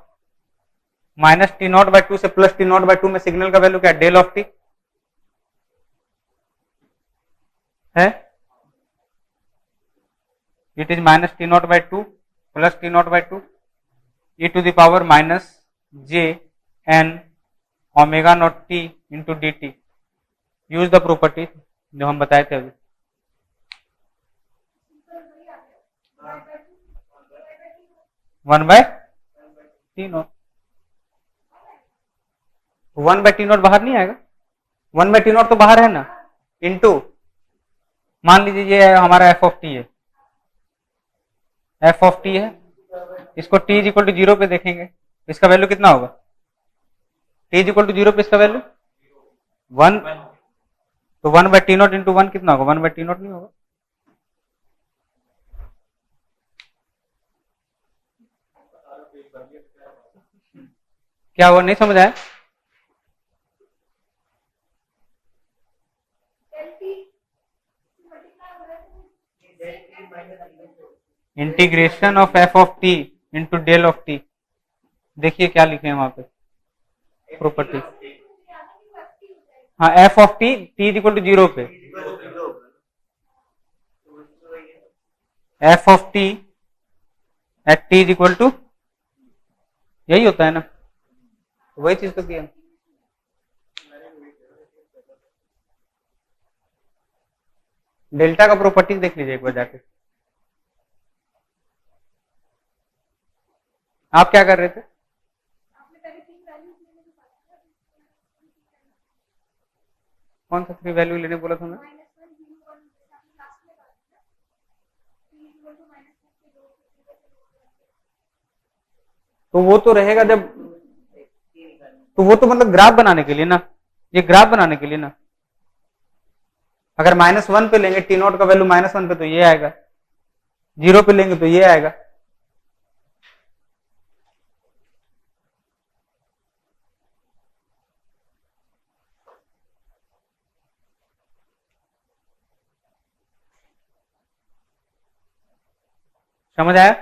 -t0/2 से +t0/2 में सिग्नल का वैल्यू क्या है? डेल ऑफ टी है, it is -t0/2 +t0/2 e to the power -j n omega naught t into dt। Use the property जो हम बताए थे अभी। One by t not, 1/t0 बाहर नहीं आएगा, 1/t0 तो बाहर है ना, इनटू मान लीजिए ये हमारा एफ ऑफ टी है, एफ ऑफ टी है, इसको t इज इक्वल टू 0 पे देखेंगे, इसका वैल्यू कितना होगा? t इज इक्वल टू 0 पे इसका वैल्यू 1, तो 1/t0 इंटू 1 कितना होगा? 1/t0 नहीं होगा। क्या हुआ, नहीं समझ आया? Integration of f of t into del of t, देखिए क्या लिखे हैं वहां पे प्रॉपर्टी। हाँ f of t t is equal to 0 पे, f of t at t is equal to, यही होता है ना, वही चीज तो किया। डेल्टा का प्रॉपर्टीज देख लीजिए एक बार जाके। आप क्या कर रहे थे? कौन सा 3 वैल्यू लेने बोला था मैं? तो वो तो रहेगा जब, तो वो तो मतलब ग्राफ बनाने के लिए ना, ये ग्राफ बनाने के लिए ना। अगर -1 पे लेंगे t0 का वैल्यू -1 पे तो ये आएगा, 0 पे लेंगे तो ये आएगा। समझ आया?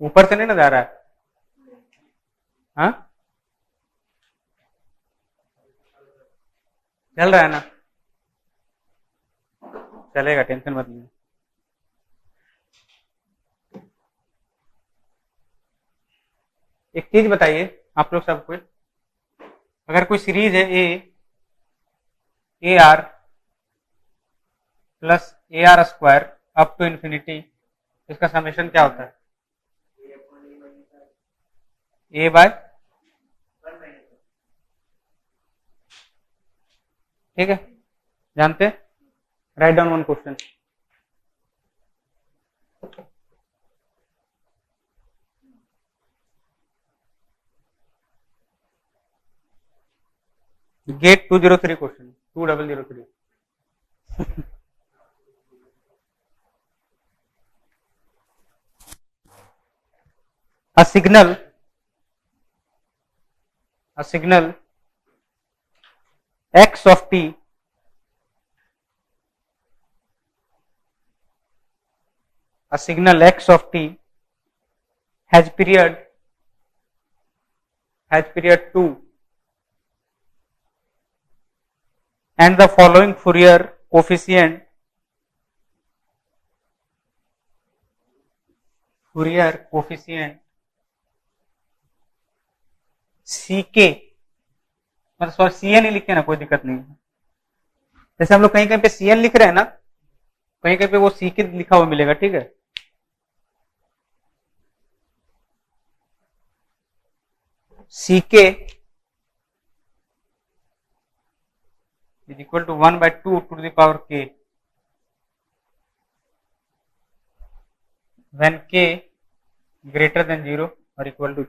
ऊपर से नहीं ना जा रहा है? हाँ चल रहा है ना, चलेगा, टेंशन मत लीजिए। एक चीज बताइए आप लोग सबको, अगर कोई सीरीज है a r plus a r square up to infinity, इसका समेशन क्या होता है? ए बाय, ठीक है, जानते हैं? Write down one question. GATE 203 question 2003। a signal x of t has period 2 and the following Fourier coefficient सी के मतलब सॉरी सी एन ही लिखे ना, कोई दिक्कत नहीं है। जैसे हम लोग कहीं कहीं पे सी एन लिख रहे हैं ना, कहीं कहीं पे वो सी के लिखा हुआ मिलेगा, ठीक है। सी के is equal to 1 by 2 to the power k when k greater than 0 or equal to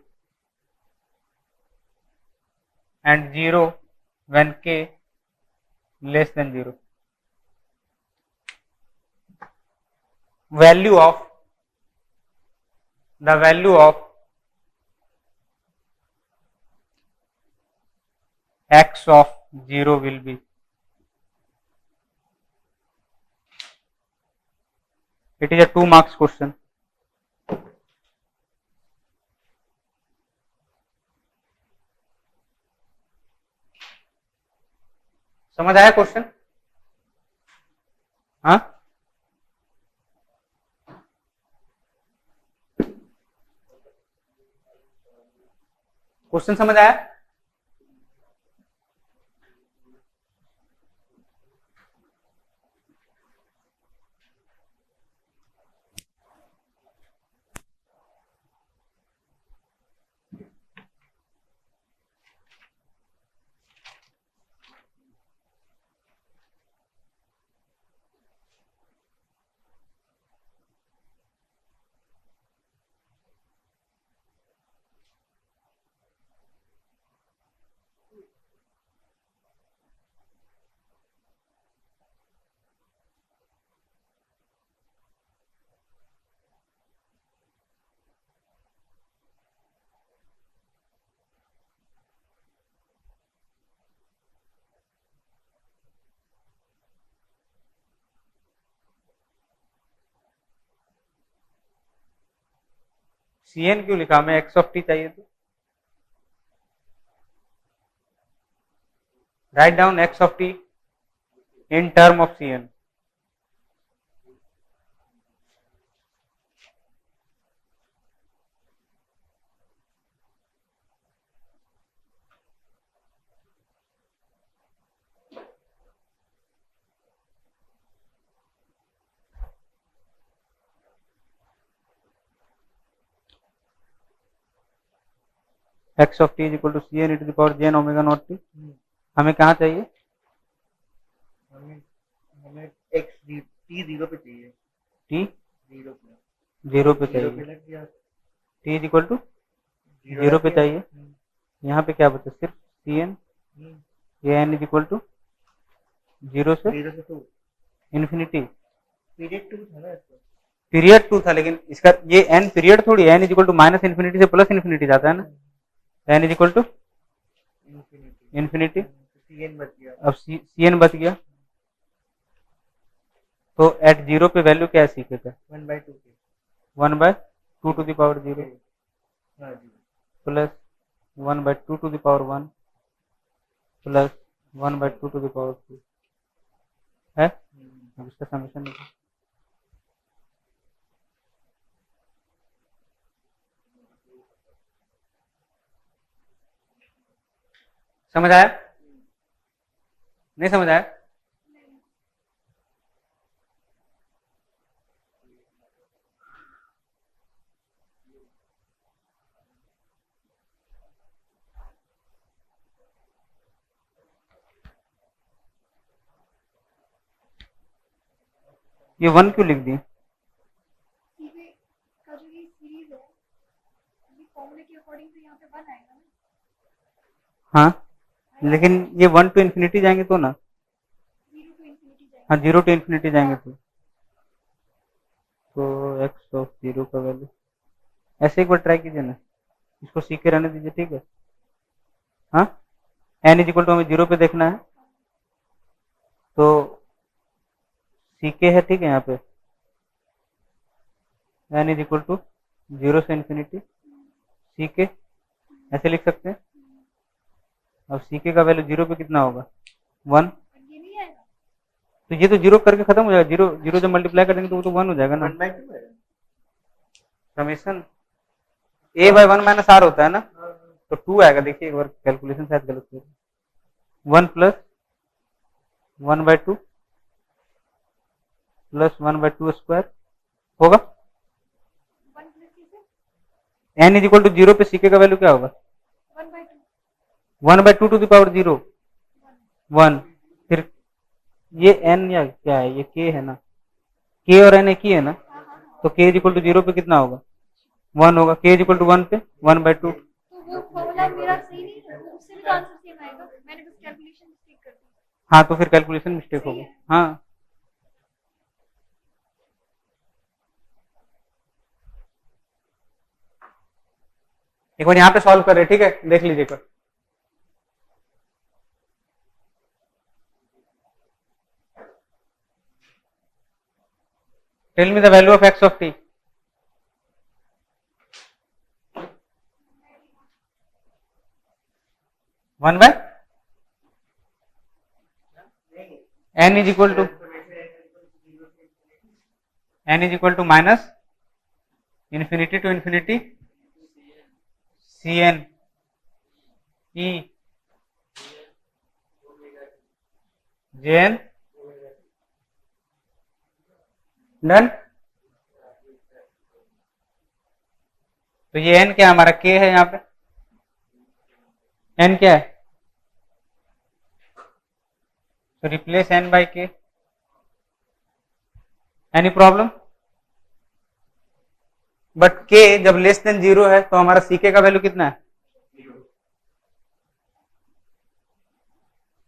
and 0 when k less than 0. Value of the value of x of 0 will be it is a 2 marks question. समझ आया question? हाँ, question समझ आया? C N क्यों लिखा? हमें x of t चाहिए तो write down x of t in term of C n. X of t is equal to C n to the power j n omega naught t. हमें कहाँ चाहिए? हमें x T 0 पे चाहिए. T 0 पे 0 पे 0 चाहिए. पे लग गया. टी इज इक्वल टू 0 पे चाहिए. यहाँ पे क्या बचा? सिर्फ सी एन. ये एन इज इक्वल टू 0 से 0 से 2 इन्फिनिटी. पीरियड 2 था ना इसका. पीरियड 2 था, लेकिन इसका ये एन पीरियड थोड़ी है. N is equal to minus infinity से प्लस इन्फिनिटी जाता है ना. N is equal to infinity. C n बच गया. अब सी एन बच गया, तो एट 0 पे वैल्यू क्या है सी के? 1/2 के 1 बाय 2 टू द पावर 0 हाँ जी. Plus 1 by 2 to the power 1 plus 1 by 2 to the power 2 है. अब इसका समेशन लिखो. समझ आया? नहीं समझ आया? ये 1 क्यों लिख दी? का जो ये सीरीज है, ये फॉर्मूले के अकॉर्डिंग तो यहाँ पे 1 आएगा ना. हाँ, लेकिन ये 1 टू इन्फिनिटी जाएंगे तो ना. 0 टू इन्फिनिटी जाएगा. हाँ, 0 टू इन्फिनिटी जाएंगे तो एक्स ऑफ 0 का वैल्यू ऐसे एक बार ट्राई कीजिए ना. इसको सीखे रहने दीजिए, ठीक है. हाँ, एन इज इक्वल टू हमें 0 पे देखना है, तो सीके है, ठीक है. यहाँ पे एन इज इक्वल टू 0 से इन्फिनिटी सीके ऐसे लिख सकते हैं. अब सीके का वैल्यू 0 पे कितना होगा? 1. ये नहीं आएगा. तो ये तो 0 करके खत्म हो जाएगा. 0 जब मल्टीप्लाई करेंगे तो वो तो 1 हो जाएगा ना. 1/2 है. Summation a by 1 minus r होता है ना. तो 2 आएगा। देखिए एक बार कैलकुलेशन शायद गलत हो, 1 प्लस 1/2 प्लस 1/2 स्क्वायर होगा। 1 प्लस सी से n इज इक्वल टू 0 पे सीके का वैल्यू क्या होगा? 1/2 1/2 टू द पावर 0 1। फिर ये n या क्या है, ये k है ना, k और n एक ही है ना, हाँ हाँ हाँ। तो k इज इक्वल टू 0 पे कितना होगा? 1 होगा। k इज इक्वल टू 1 पे 1/2। तो वो फॉर्मूला मेरा सही नहीं है, उससे भी तो आंसर सेम आएगा, मैंने बस कैलकुलेशन मिस्टेक कर दी। हाँ तो फिर कैलकुलेशन मिस्टेक सही होगा। है। हाँ एक बार यहाँ पे सॉल्व कर रहे, ठीक है, देख लीजिएगा। Tell me the value of x of t। 1 by n is equal to minus infinity to infinity cn e jn। Done. तो ये n क्या है हमारा? k है यहाँ पे। n क्या है? तो replace n by k। Any problem? But k जब लेस देन 0 है तो हमारा ck का वैल्यू कितना है?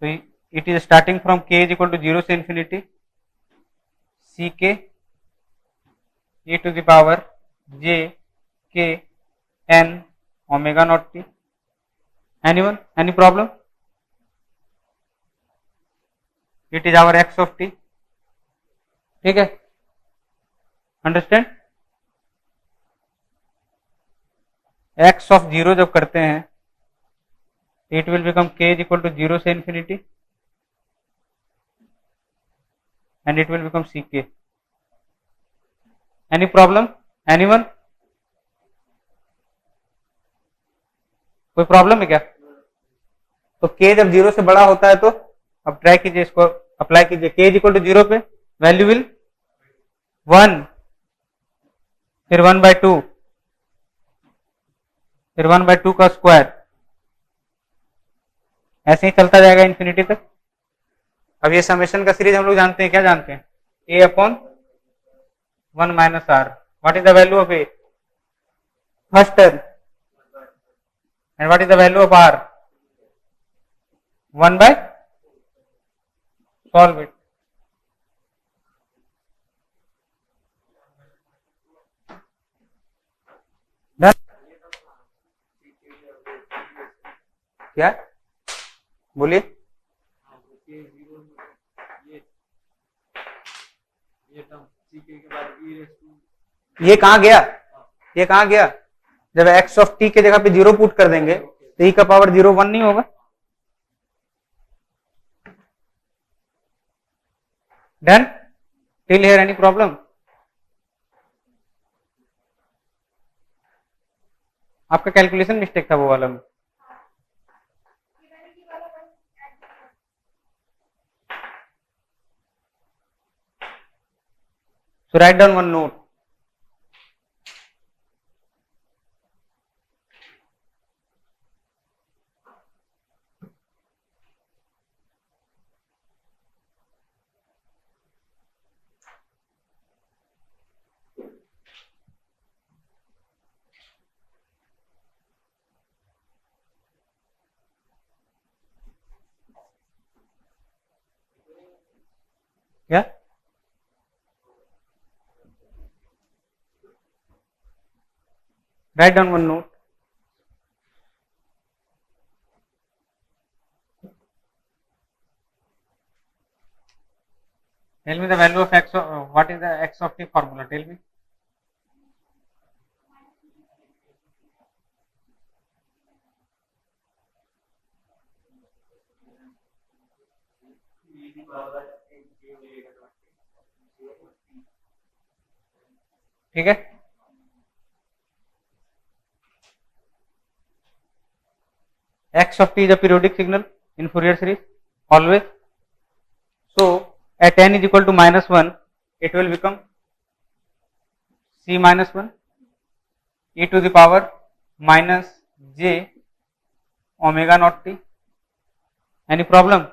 तो it is starting from k is equal to 0 से infinity ck e to the power j k n omega naught t। Anyone? Any problem? It is our x of t। ठीक है, understand? x of 0 जब करते हैं it will become k is equal to 0 से infinity and it will become ck। any problem? anyone? कोई problem है क्या? तो k जब 0 से बड़ा होता है तो अब ट्राई कीजिए, इसको अप्लाई कीजिए। k इज इक्वल टू 0 पे वैल्यू विल 1, फिर 1/2, फिर 1/2 का स्क्वायर, ऐसे ही चलता जाएगा इंफिनिटी तक। अब ये समेशन का सीरीज हम लोग जानते हैं, क्या जानते हैं? a upon 1 minus r. What is the value of a? First term. And what is the value of r? 1 by, solve it. Done. क्या बोलिए? ये टर्म ck के बाद e रेज़ टू, ये कहाँ गया? ये कहाँ गया? जब x ऑफ t के जगह पे 0 पुट कर देंगे तो e का पावर 0 1 नहीं होगा? Done. Till here any problem? आपका कैलकुलेशन मिस्टेक था वो वाला में। So write down one note. क्या? Write down one note. Tell me the value of x of, what is the x of t formula? Tell me. ठीक है, x of t is a periodic signal in Fourier series always. So at n is equal to -1, it will become c minus 1 e to the power minus j omega naught t. Any problem?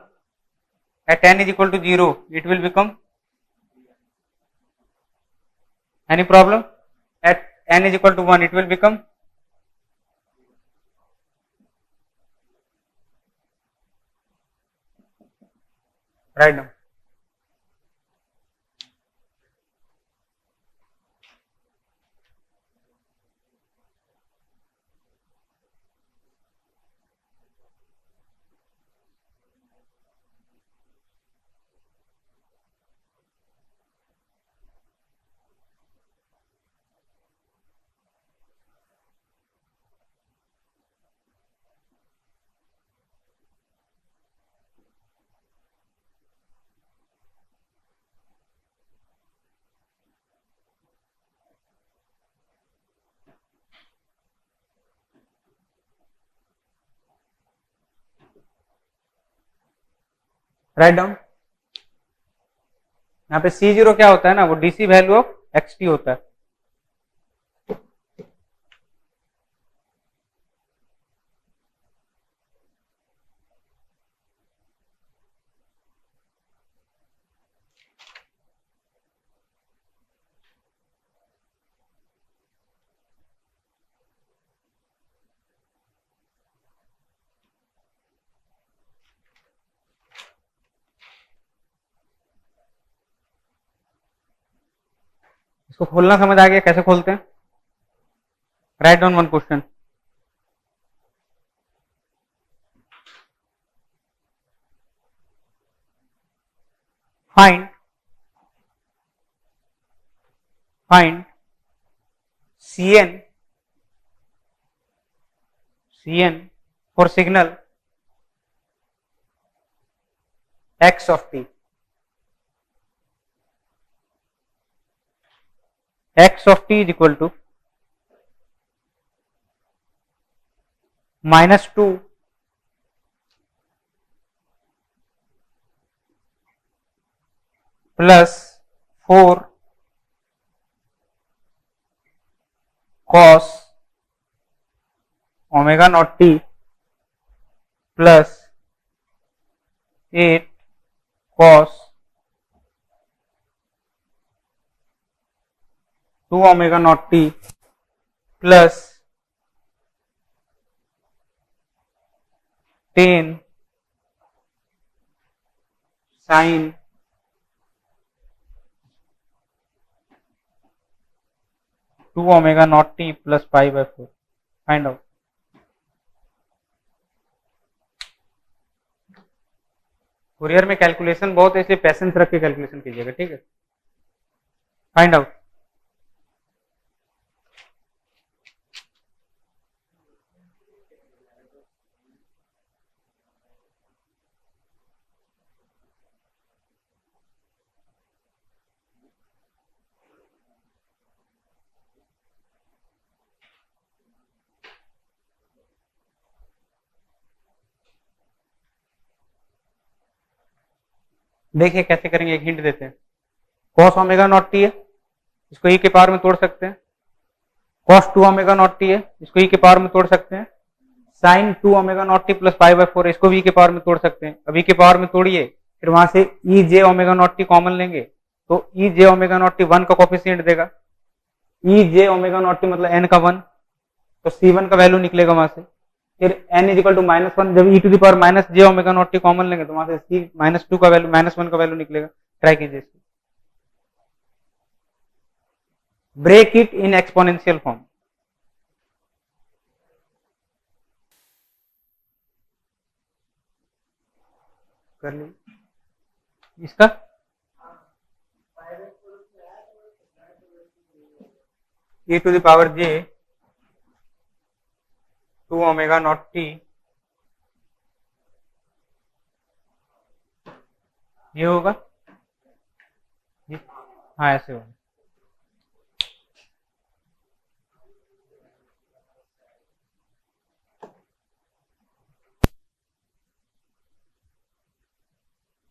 At n is equal to 0, it will become, any problem? At n is equal to 1, it will become, write down. Write down. यहाँ पे C0 क्या होता है ना, वो DC value of xt होता है. इसको खोलना समझ आ गया कैसे खोलते हैं? Write down one question. Find cn for signal x of t. X of t is equal to -2 plus 4 cos omega naught t plus 8 cos 2 omega naught t plus 10 sin 2 omega naught t plus pi by 4. Find out. Fourier में calculation बहुत है, इसलिए patience रख के calculation कीजिएगा, ठीक है. Find out. देखिए कैसे करेंगे, एक हिंट देते हैं. cos ओमेगा नॉट टी है, इसको e के पावर में तोड़ सकते हैं. cos 2 ओमेगा नॉट टी है, इसको e के पावर में तोड़ सकते हैं. sin 2 omega naught T plus pi by 4 इसको भी e के पावर में तोड़ सकते हैं. अब e के पावर में तोड़िए, फिर वहां से e j omega naught t common लेंगे तो e j omega naught T 1 का कोफिशिएंट देगा. e j omega naught T मतलब n का 1, तो C1 का वैल्यू निकलेगा वहां से. फिर n इज इक्वल टू -1, जब e to the power minus j omega naught t common लेंगे तो वहां से c -2 का वैल्यू -1 का वैल्यू निकलेगा. ट्राई कीजिए इसको. Break it in exponential form. कर लीजिए इसका. e to the power j 2 omega naught t, ये होगा. हाँ ऐसे होगा.